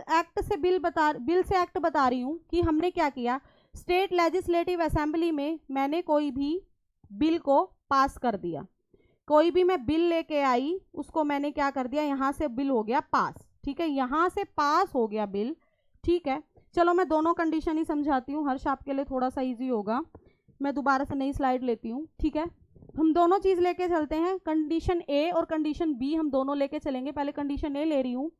से एक्ट बता रही हूँ कि हमने क्या किया, स्टेट लेजिस्लेटिव असेंबली में मैंने कोई भी बिल को पास कर दिया, कोई भी मैं बिल लेके आई, उसको मैंने क्या कर दिया, यहाँ से बिल हो गया पास, ठीक है, यहाँ से पास हो गया बिल, ठीक है। चलो मैं दोनों कंडीशन ही समझाती हूँ, हर्ष आपके लिए थोड़ा सा इजी होगा, मैं दोबारा से नई स्लाइड लेती हूँ, ठीक है। हम दोनों चीज़ लेके चलते हैं, कंडीशन ए और कंडीशन बी हम दोनों लेके चलेंगे। पहले कंडीशन ए ले रही हूँ,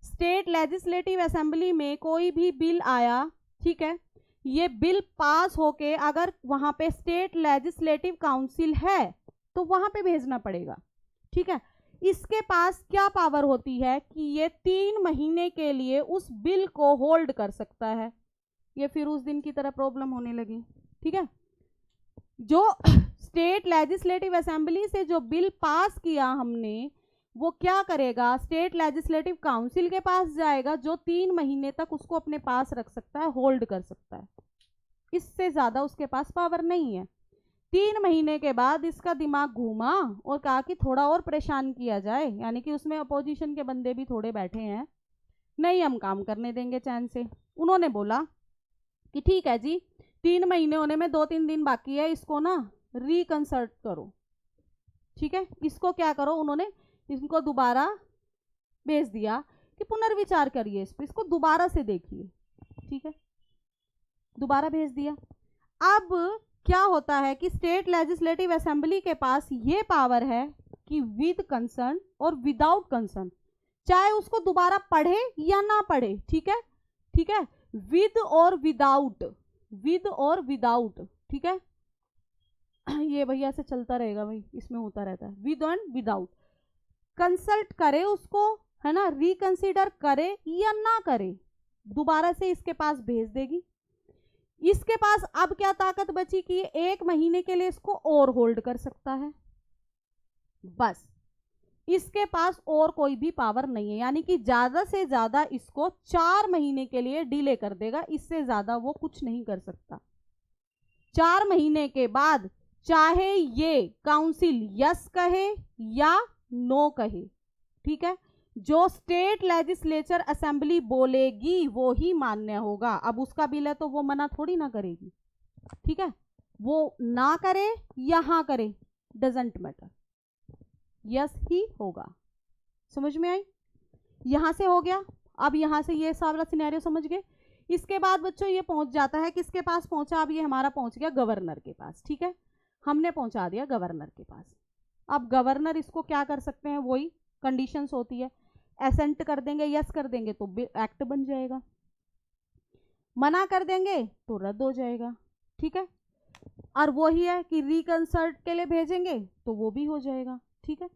स्टेट लेजिस्लेटिव असेंबली में कोई भी बिल आया, ठीक है, ये बिल पास होके अगर वहाँ पे स्टेट लेजिस्लेटिव काउंसिल है तो वहाँ पे भेजना पड़ेगा, ठीक है। इसके पास क्या पावर होती है कि ये 3 महीने के लिए उस बिल को होल्ड कर सकता है। ये फिर उस दिन की तरह प्रॉब्लम होने लगी, ठीक है। जो स्टेट लेजिस्लेटिव असेंबली से जो बिल पास किया हमने, वो क्या करेगा, स्टेट लेजिस्लेटिव काउंसिल के पास जाएगा, जो 3 महीने तक उसको अपने पास रख सकता है, होल्ड कर सकता है, इससे ज्यादा उसके पास पावर नहीं है। 3 महीने के बाद इसका दिमाग घूमा और कहा कि थोड़ा और परेशान किया जाए, यानी कि उसमें अपोजिशन के बंदे भी थोड़े बैठे हैं, नहीं हम काम करने देंगे चैन से। उन्होंने बोला कि ठीक है जी, 3 महीने होने में 2-3 दिन बाकी है, इसको ना रिकंसल्ट करो, ठीक है, इसको क्या करो, उन्होंने इसको दोबारा भेज दिया कि पुनर्विचार करिए इस पर, इसको दोबारा से देखिए, ठीक है, दोबारा भेज दिया। अब क्या होता है कि स्टेट लेजिस्लेटिव असेंबली के पास ये पावर है कि विद कंसर्न और विदाउट कंसर्न, चाहे उसको दोबारा पढ़े या ना पढ़े, ठीक है, ठीक है, विद और विदाउट, विद और विदाउट, ठीक है, ये भैया से चलता रहेगा भाई, इसमें होता रहता है, विद एंड विदाउट, कंसल्ट करे उसको, है ना, रिकंसिडर करे या ना करे, दोबारा से इसके पास भेज देगी। इसके पास अब क्या ताकत बची कि ये 1 महीने के लिए इसको और होल्ड कर सकता है, बस, इसके पास और कोई भी पावर नहीं है, यानी कि ज्यादा से ज्यादा इसको 4 महीने के लिए डिले कर देगा, इससे ज्यादा वो कुछ नहीं कर सकता। 4 महीने के बाद चाहे ये काउंसिल यस कहे या नो कहे, ठीक है, जो स्टेट लेजिस्लेचर असेंबली बोलेगी वो ही मान्य होगा। अब उसका बिल है तो वो मना थोड़ी ना करेगी, ठीक है, वो ना करे या हाँ करे, डजेंट मैटर, यस ही होगा। समझ में आई, यहां से हो गया। अब यहां से ये सारा सिनेरियो समझ गए। इसके बाद बच्चों ये पहुंच जाता है, किसके पास पहुंचा, अब ये हमारा पहुंच गया गवर्नर के पास, ठीक है, हमने पहुंचा दिया गवर्नर के पास। अब गवर्नर इसको क्या कर सकते हैं, वही कंडीशंस होती है, एसेंट कर देंगे, यस कर देंगे तो एक्ट बन जाएगा, मना कर देंगे तो रद्द हो जाएगा, ठीक है, और वही है कि रिकंसल्ट के लिए भेजेंगे तो वो भी हो जाएगा, ठीक है।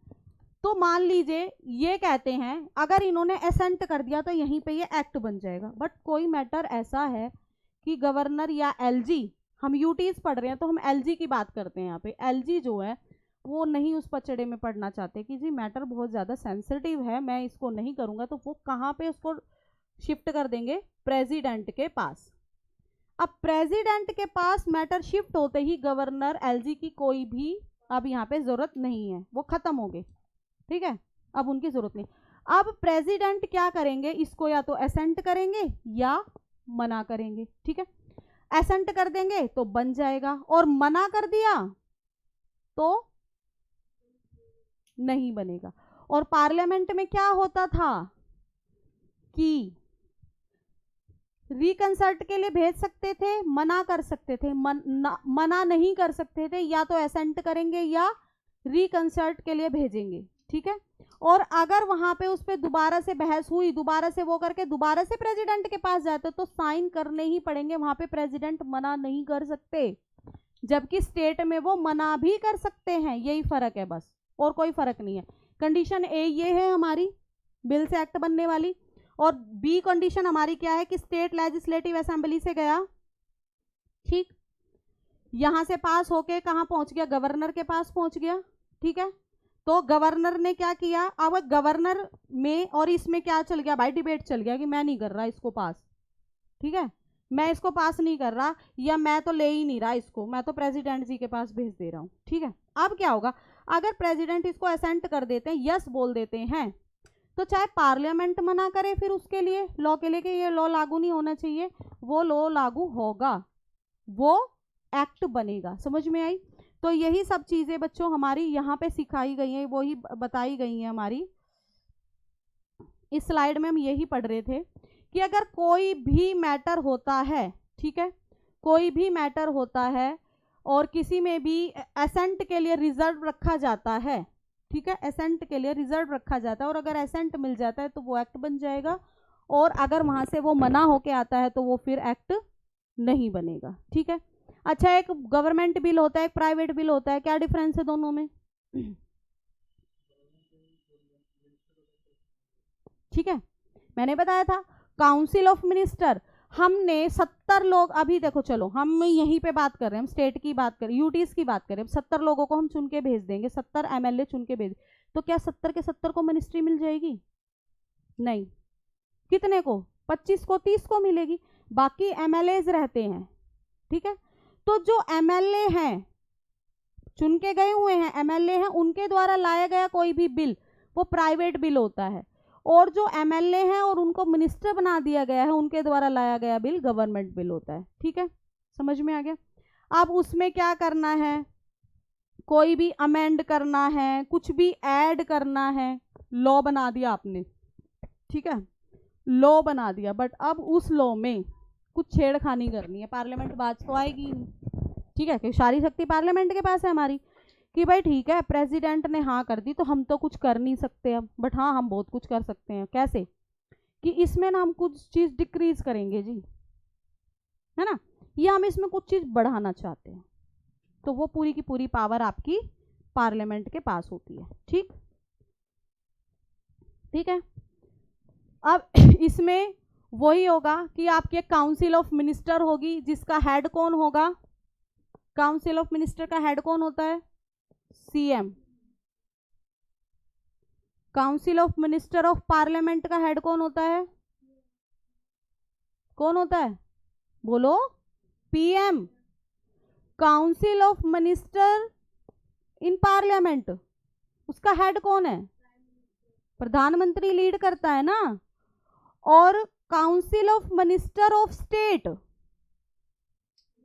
तो मान लीजिए ये कहते हैं अगर इन्होंने एसेंट कर दिया तो यहीं पे ये एक्ट बन जाएगा, बट कोई मैटर ऐसा है कि गवर्नर या एलजी, हम यूटीज पढ़ रहे हैं तो हम एलजी की बात करते हैं, यहाँ पे एलजी जो है वो नहीं उस पचड़े में पढ़ना चाहते कि जी मैटर बहुत ज़्यादा सेंसिटिव है, मैं इसको नहीं करूँगा, तो वो कहाँ पे उसको शिफ्ट कर देंगे, प्रेसिडेंट के पास। अब प्रेसिडेंट के पास मैटर शिफ्ट होते ही गवर्नर एलजी की कोई भी अब यहाँ पे जरूरत नहीं है, वो खत्म हो गए, ठीक है, अब उनकी जरूरत नहीं। अब प्रेसिडेंट क्या करेंगे, इसको या तो असेंट करेंगे या मना करेंगे, ठीक है। असेंट कर देंगे तो बन जाएगा, और मना कर दिया तो नहीं बनेगा। और पार्लियामेंट में क्या होता था कि रिकंसल्ट के लिए भेज सकते थे, मना कर सकते थे, मना नहीं कर सकते थे, या तो असेंट करेंगे या रिकंसल्ट के लिए भेजेंगे, ठीक है। और अगर वहां पे उस पर दोबारा से बहस हुई, दोबारा से वो करके दोबारा से प्रेसिडेंट के पास जाते तो साइन करने ही पड़ेंगे, वहां पे प्रेसिडेंट मना नहीं कर सकते, जबकि स्टेट में वो मना भी कर सकते हैं। यही फर्क है बस, और कोई फर्क नहीं है। कंडीशन ए ये है हमारी बिल से एक्ट बनने वाली, और बी कंडीशन हमारी क्या है कि स्टेट लेजिस्लेटिव असेंबली से गया, ठीक, यहां से पास होके कहां पहुंच गया, गवर्नर के पास पहुंच गया, ठीक है। तो गवर्नर ने क्या किया, अब गवर्नर में और इसमें क्या चल गया भाई, डिबेट चल गया कि मैं नहीं कर रहा इसको पास, ठीक है, मैं इसको पास नहीं कर रहा, या मैं तो ले ही नहीं रहा इसको, मैं तो प्रेसिडेंट जी के पास भेज दे रहा हूं, ठीक है। अब क्या होगा, अगर प्रेसिडेंट इसको असेंट कर देते हैं, यस बोल देते हैं, तो चाहे पार्लियामेंट मना करे फिर उसके लिए लॉ के लिए कि ये लॉ लागू नहीं होना चाहिए, वो लॉ लागू होगा, वो एक्ट बनेगा। समझ में आई? तो यही सब चीजें बच्चों हमारी यहाँ पे सिखाई गई हैं, वही बताई गई हैं हमारी इस स्लाइड में। हम यही पढ़ रहे थे कि अगर कोई भी मैटर होता है, ठीक है, कोई भी मैटर होता है और किसी में भी असेंट के लिए रिजर्व रखा जाता है, ठीक है, असेंट के लिए रिजर्व रखा जाता है, और अगर असेंट मिल जाता है तो वो एक्ट बन जाएगा, और अगर वहां से वो मना होके आता है तो वो फिर एक्ट नहीं बनेगा, ठीक है। अच्छा, एक गवर्नमेंट बिल होता है, एक प्राइवेट बिल होता है, क्या डिफरेंस है दोनों में? ठीक है, मैंने बताया था काउंसिल ऑफ मिनिस्टर, हमने 70 लोग, अभी देखो चलो हम यहीं पे बात कर रहे हैं, हम स्टेट की बात करें, यूटीज की बात करें, 70 लोगों को हम चुन के भेज देंगे, 70 एमएलए चुन के भेज, तो क्या 70 के 70 को मिनिस्ट्री मिल जाएगी? नहीं। कितने को? 25 को, 30 को मिलेगी, बाकी एमएलएज रहते हैं, ठीक है। तो जो एमएलए हैं, चुन के गए हुए हैं एमएलए हैं, उनके द्वारा लाया गया कोई भी बिल वो प्राइवेट बिल होता है, और जो एमएलए हैं और उनको मिनिस्टर बना दिया गया है, उनके द्वारा लाया गया बिल गवर्नमेंट बिल होता है, ठीक है, समझ में आ गया। अब उसमें क्या करना है, कोई भी अमेंड करना है, कुछ भी ऐड करना है, लॉ बना दिया आपने, ठीक है, लॉ बना दिया, बट अब उस लॉ में कुछ छेड़खानी करनी है, पार्लियामेंट बात तो आएगी नहीं, ठीक है, क्योंकि सारी शक्ति पार्लियामेंट के पास है हमारी, कि भाई ठीक है प्रेसिडेंट ने हाँ कर दी तो हम तो कुछ कर नहीं सकते अब, बट हाँ हम बहुत कुछ कर सकते हैं। कैसे? कि इसमें ना हम कुछ चीज़ डिक्रीज करेंगे जी, है ना, या हम इसमें कुछ चीज़ बढ़ाना चाहते हैं, तो वो पूरी की पूरी पावर आपकी पार्लियामेंट के पास होती है, ठीक, ठीक है। अब इसमें वही होगा कि आपकी एक काउंसिल ऑफ मिनिस्टर होगी, जिसका हेड कौन होगा? काउंसिल ऑफ मिनिस्टर का हेड कौन होता है? CM. Council of minister of parliament का हेड कौन होता है? कौन होता है? बोलो। PM. Council of minister in parliament, उसका हेड कौन है? प्रधानमंत्री लीड करता है ना। और council of minister of state,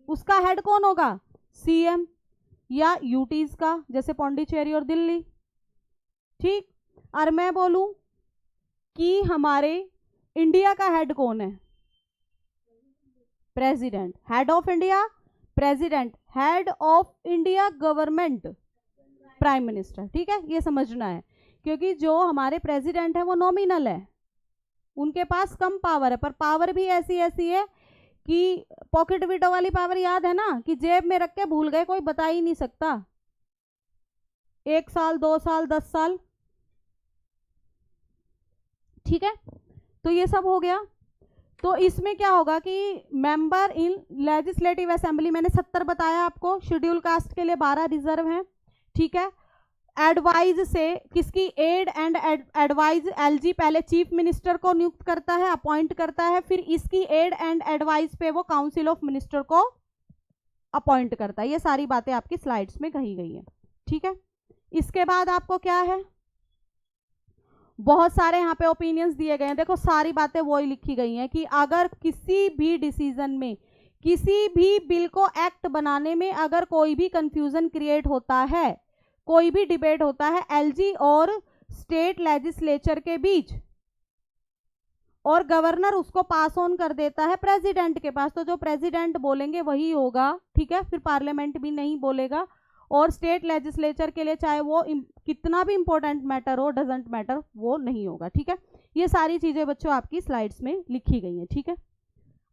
उसका हेड कौन होगा? सीएम, या यूटीज का, जैसे पौंडीचेरी और दिल्ली, ठीक। और मैं बोलूं कि हमारे इंडिया का हेड कौन है? President. Head of India president, head of India government prime minister, ठीक है, ये समझना है, क्योंकि जो हमारे प्रेसिडेंट है वो नॉमिनल है, उनके पास कम पावर है, पर पावर भी ऐसी ऐसी है कि पॉकेट वीटो वाली पावर याद है ना, कि जेब में रख के भूल गए, कोई बता ही नहीं सकता, 1 साल 2 साल 10 साल, ठीक है। तो ये सब हो गया। तो इसमें क्या होगा कि मेंबर इन लेजिस्लेटिव असेंबली, मैंने 70 बताया आपको, शेड्यूल कास्ट के लिए 12 रिजर्व हैं, ठीक है। एडवाइज से किसकी एड एंड एडवाइज एलजी पहले चीफ मिनिस्टर को नियुक्त करता है, अपॉइंट करता है, फिर इसकी एड एंड एडवाइज पे वो काउंसिल ऑफ मिनिस्टर को अपॉइंट करता है। ये सारी बातें आपकी स्लाइड्स में कही गई हैं, ठीक है। इसके बाद आपको क्या है, बहुत सारे यहाँ पे ओपिनियंस दिए गए हैं। देखो सारी बातें वही लिखी गई हैं कि अगर किसी भी डिसीजन में, किसी भी बिल को एक्ट बनाने में अगर कोई भी कंफ्यूजन क्रिएट होता है, कोई भी डिबेट होता है एलजी और स्टेट लेजिस्लेचर के बीच, और गवर्नर उसको पास ऑन कर देता है प्रेसिडेंट के पास, तो जो प्रेसिडेंट बोलेंगे वही होगा, ठीक है। फिर पार्लियामेंट भी नहीं बोलेगा, और स्टेट लेजिस्लेचर के लिए चाहे वो कितना भी इंपॉर्टेंट मैटर हो, डजेंट मैटर, वो नहीं होगा, ठीक है। ये सारी चीजें बच्चों आपकी स्लाइड्स में लिखी गई हैं, ठीक है।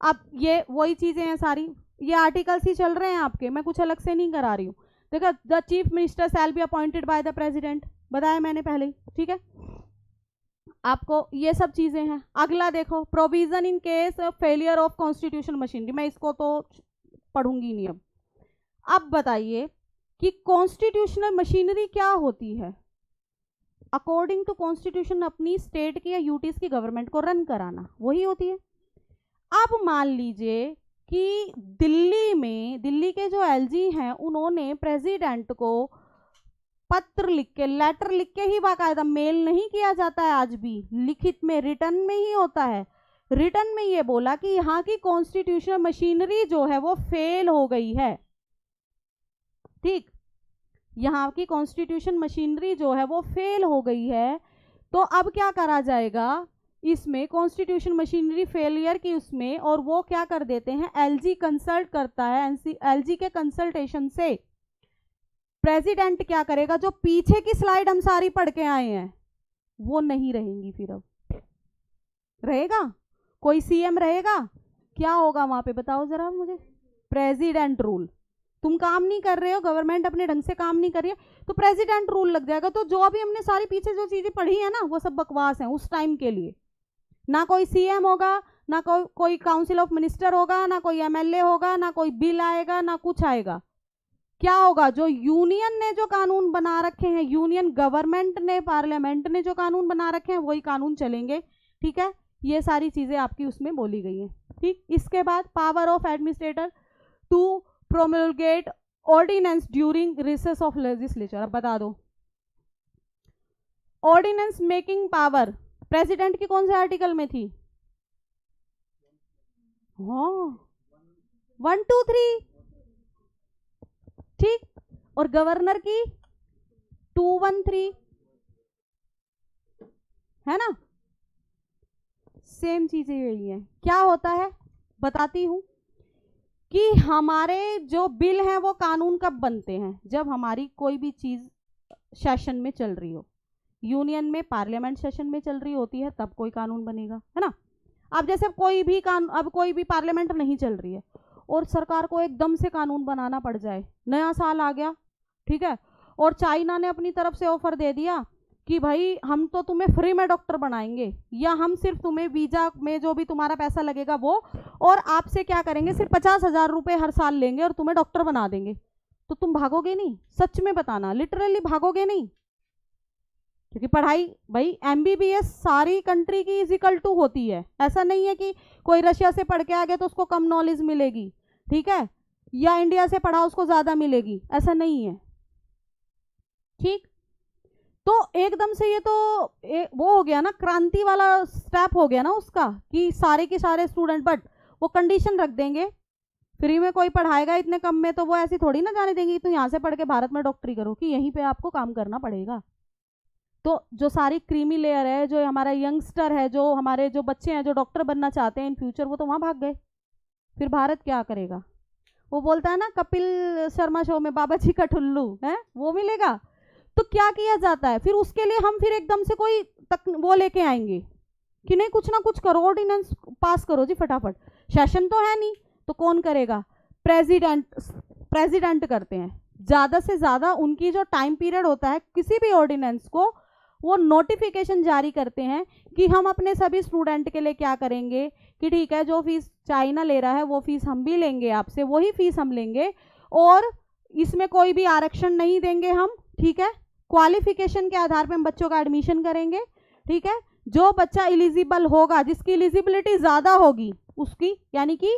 अब ये वही चीजें हैं सारी, ये आर्टिकल्स ही चल रहे हैं आपके, मैं कुछ अलग से नहीं करा रही हूँ। देखो the chief minister shall be appointed by the president, बताया मैंने पहले ही, ठीक है। आपको ये सब चीजें हैं। अगला देखो, provision in case failure of constitution machinery, मैं इसको तो पढ़ूंगी नहीं अब। अब बताइए कि कॉन्स्टिट्यूशनल मशीनरी क्या होती है। अकॉर्डिंग टू कॉन्स्टिट्यूशन अपनी स्टेट की या यूटीज की गवर्नमेंट को रन कराना, वही होती है। अब मान लीजिए कि दिल्ली में, दिल्ली के जो एलजी हैं उन्होंने प्रेसिडेंट को पत्र लिख के, लेटर लिख के ही, बाकायदा मेल नहीं किया जाता है आज भी, लिखित में रिटर्न में ही होता है, रिटर्न में ये बोला कि यहाँ की कॉन्स्टिट्यूशनल मशीनरी जो है वो फेल हो गई है, ठीक, यहाँ की कॉन्स्टिट्यूशन मशीनरी जो है वो फेल हो गई है। तो अब क्या करा जाएगा इसमें, कॉन्स्टिट्यूशन मशीनरी फेलियर की उसमें, और वो क्या कर देते हैं, एलजी कंसल्ट करता है, एलजी के कंसल्टेशन से प्रेसिडेंट क्या करेगा, जो पीछे की स्लाइड हम सारी पढ़ के आए हैं वो नहीं रहेंगी, फिर अब रहेगा कोई सीएम रहेगा, क्या होगा वहां पे बताओ जरा मुझे, प्रेसिडेंट रूल। तुम काम नहीं कर रहे हो, गवर्नमेंट अपने ढंग से काम नहीं कर रही है, तो प्रेसिडेंट रूल लग जाएगा। तो जो अभी हमने सारी पीछे जो चीजें पढ़ी है ना, वो सब बकवास है उस टाइम के लिए। ना कोई सीएम होगा, ना कोई काउंसिल ऑफ मिनिस्टर होगा, ना कोई एमएलए होगा, ना कोई बिल आएगा, ना कुछ आएगा। क्या होगा, जो यूनियन ने जो कानून बना रखे हैं, यूनियन गवर्नमेंट ने, पार्लियामेंट ने जो कानून बना रखे हैं वही कानून चलेंगे, ठीक है। ये सारी चीजें आपकी उसमें बोली गई हैं, ठीक। इसके बाद power of administrator to promulgate ordinance during recess of legislature. अब बता दो, ऑर्डिनेंस मेकिंग पावर प्रेसिडेंट की कौन से आर्टिकल में थी? हाँ 1, 2, 3, ठीक। और गवर्नर की 213 है ना, सेम चीजें यही है। क्या होता है बताती हूं कि हमारे जो बिल हैं वो कानून कब बनते हैं, जब हमारी कोई भी चीज सेशन में चल रही हो, यूनियन में पार्लियामेंट सेशन में चल रही होती है तब कोई कानून बनेगा, है ना। अब जैसे कोई भी अब कोई भी पार्लियामेंट नहीं चल रही है और सरकार को एकदम से कानून बनाना पड़ जाए, नया साल आ गया, ठीक है, और चाइना ने अपनी तरफ से ऑफर दे दिया कि भाई हम तो तुम्हें फ्री में डॉक्टर बनाएंगे, या हम सिर्फ तुम्हें वीजा में जो भी तुम्हारा पैसा लगेगा वो, और आपसे क्या करेंगे, सिर्फ 50,000 रुपये हर साल लेंगे और तुम्हें डॉक्टर बना देंगे, तो तुम भागोगे नहीं? सच में बताना, लिटरली भागोगे नहीं? क्योंकि पढ़ाई भाई एमबीबीएस सारी कंट्री की इक्वल टू होती है, ऐसा नहीं है कि कोई रशिया से पढ़ के आ गया तो उसको कम नॉलेज मिलेगी, ठीक है, या इंडिया से पढ़ा उसको ज्यादा मिलेगी, ऐसा नहीं है, ठीक। तो एकदम से ये तो वो हो गया ना, क्रांति वाला स्टेप हो गया ना उसका, कि सारे के सारे स्टूडेंट, बट वो कंडीशन रख देंगे, फ्री में कोई पढ़ाएगा इतने कम में, तो वो ऐसी थोड़ी ना जाने देंगी तो यहाँ से पढ़ के भारत में डॉक्टरी करो, कि यहीं पे आपको काम करना पड़ेगा। तो जो सारी क्रीमी लेयर है, जो हमारा यंगस्टर है, जो हमारे जो बच्चे हैं जो डॉक्टर बनना चाहते हैं इन फ्यूचर, वो तो वहाँ भाग गए, फिर भारत क्या करेगा? वो बोलता है ना कपिल शर्मा शो में, बाबा जी का ठुल्लू है, वो मिलेगा। तो क्या किया जाता है फिर उसके लिए, हम फिर एकदम से कोई वो लेके आएंगे कि नहीं कुछ ना कुछ करो, ऑर्डिनेंस पास करो जी फटाफट, सेशन तो है नहीं, तो कौन करेगा? प्रेसिडेंट करते हैं। ज़्यादा से ज़्यादा उनकी जो टाइम पीरियड होता है किसी भी ऑर्डिनेंस को, वो नोटिफिकेशन जारी करते हैं कि हम अपने सभी स्टूडेंट के लिए क्या करेंगे, कि ठीक है जो फीस चाइना ले रहा है वो फीस हम भी लेंगे आपसे, वही फीस हम लेंगे, और इसमें कोई भी आरक्षण नहीं देंगे हम, ठीक है, क्वालिफिकेशन के आधार पे हम बच्चों का एडमिशन करेंगे, ठीक है। जो बच्चा एलिजिबल होगा, जिसकी एलिजिबिलिटी ज़्यादा होगी उसकी, यानी कि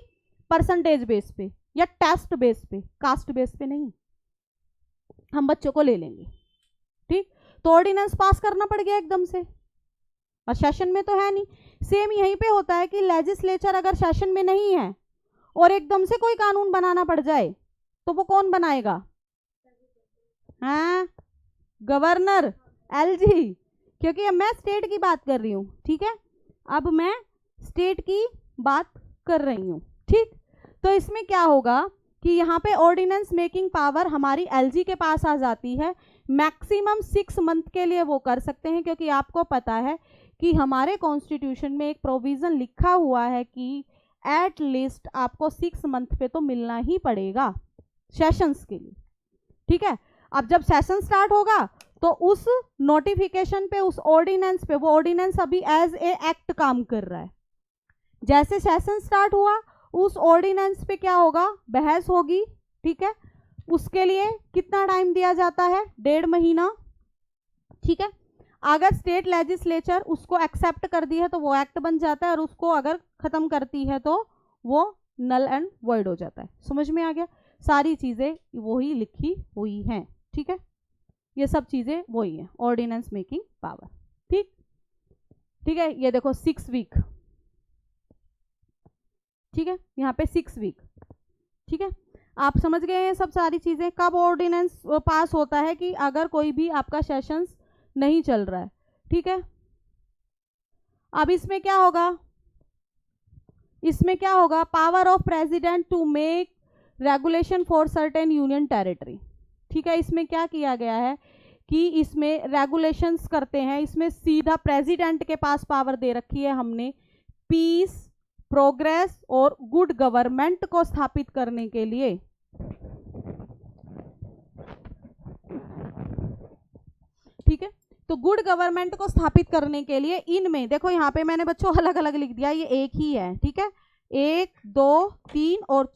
परसेंटेज बेस पे या टेस्ट बेस पे, कास्ट बेस पे नहीं, हम बच्चों को ले लेंगे, ठीक। तो ऑर्डिनेंस पास करना पड़ गया एकदम से, और सेशन में तो है नहीं। सेम यहीं पे होता है कि लेजिस्लेचर अगर सेशन में नहीं है और एकदम से कोई कानून बनाना पड़ जाए तो वो कौन बनाएगा? हाँ, गवर्नर, एलजी, क्योंकि अब मैं स्टेट की बात कर रही हूँ, ठीक है। अब मैं स्टेट की बात कर रही हूँ, ठीक। तो इसमें क्या होगा कि यहाँ पे ऑर्डिनेंस मेकिंग पावर हमारी एलजी के पास आ जाती है। मैक्सिमम 6 मंथ के लिए वो कर सकते हैं, क्योंकि आपको पता है कि हमारे कॉन्स्टिट्यूशन में एक प्रोविज़न लिखा हुआ है कि एट लीस्ट आपको 6 मंथ पे तो मिलना ही पड़ेगा सेशंस के लिए, ठीक है। अब जब सेशन स्टार्ट होगा तो उस नोटिफिकेशन पे, उस ऑर्डिनेंस पे, वो ऑर्डिनेंस अभी एज ए एक्ट काम कर रहा है। जैसे सेशन स्टार्ट हुआ उस ऑर्डिनेंस पे क्या होगा? बहस होगी, ठीक है। उसके लिए कितना टाइम दिया जाता है? 1.5 महीना, ठीक है। अगर स्टेट लेजिस्लेचर उसको एक्सेप्ट कर दी है तो वो एक्ट बन जाता है, और उसको अगर खत्म करती है तो वो नल एंड वॉइड हो जाता है। समझ में आ गया? सारी चीजें वही लिखी हुई हैं, ठीक है। ये सब चीजें वही है, ऑर्डिनेंस मेकिंग पावर, ठीक, ठीक है। ये देखो 6 वीक, ठीक है, यहाँ पे 6 वीक, ठीक है। आप समझ गए हैं सब सारी चीजें। कब ऑर्डिनेंस पास होता है? कि अगर कोई भी आपका सेशंस नहीं चल रहा है, ठीक है। अब इसमें क्या होगा? इसमें क्या होगा? Power of president to make regulation for certain union territory, ठीक है। इसमें क्या किया गया है कि इसमें रेगुलेशंस करते हैं, इसमें सीधा प्रेसिडेंट के पास पावर दे रखी है हमने पीस, प्रोग्रेस और गुड गवर्नमेंट को स्थापित करने के लिए, ठीक है। तो गुड गवर्नमेंट को स्थापित करने के लिए इनमें देखो, यहाँ पे मैंने बच्चों अलग अलग लिख दिया, ये एक ही है, ठीक है। 1, 2, 3 और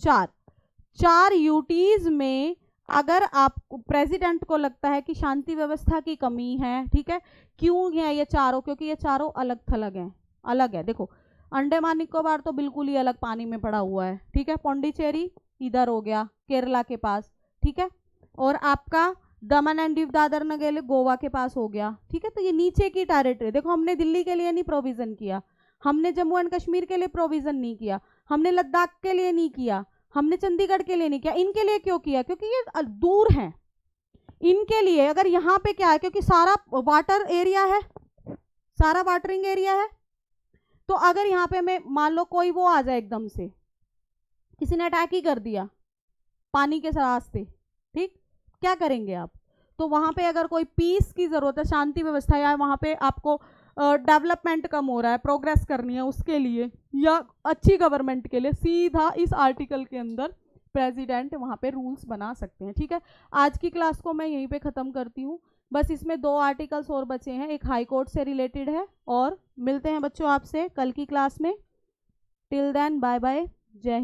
4 यूटीज में अगर आप प्रेसिडेंट को लगता है कि शांति व्यवस्था की कमी है, ठीक है। क्यों है ये चारों? क्योंकि ये चारों अलग थलग हैं, अलग है। देखो, अंडमान निकोबार तो बिल्कुल ही अलग पानी में पड़ा हुआ है, ठीक है। पौंडीचेरी इधर हो गया केरला के पास, ठीक है। और आपका दमन एंड दीव दादर नगर गोवा के पास हो गया, ठीक है। तो ये नीचे की टेरिटरी, देखो हमने दिल्ली के लिए नहीं प्रोविजन किया, हमने जम्मू एंड कश्मीर के लिए प्रोविजन नहीं किया, हमने लद्दाख के लिए नहीं किया, हमने चंडीगढ़ के लिए नहीं किया। इनके लिए क्यों किया? क्योंकि ये दूर हैं। इनके लिए अगर यहाँ पे क्या है, क्योंकि सारा वाटर एरिया है, सारा वाटरिंग एरिया है, तो अगर यहाँ पे मैं मान लो कोई वो आ जाए एकदम से, किसी ने अटैक ही कर दिया पानी के रास्ते, ठीक, क्या करेंगे आप? तो वहां पे अगर कोई पीस की जरूरत है, शांति व्यवस्था, या वहां पे आपको डेवलपमेंट कम हो रहा है, प्रोग्रेस करनी है, उसके लिए या अच्छी गवर्नमेंट के लिए, सीधा इस आर्टिकल के अंदर प्रेसिडेंट वहां पे रूल्स बना सकते हैं, ठीक है। आज की क्लास को मैं यहीं पे ख़त्म करती हूँ। बस इसमें 2 आर्टिकल्स और बचे हैं, एक हाई कोर्ट से रिलेटेड है, और मिलते हैं बच्चों आपसे कल की क्लास में। टिल देन बाय बाय, जय हिंद।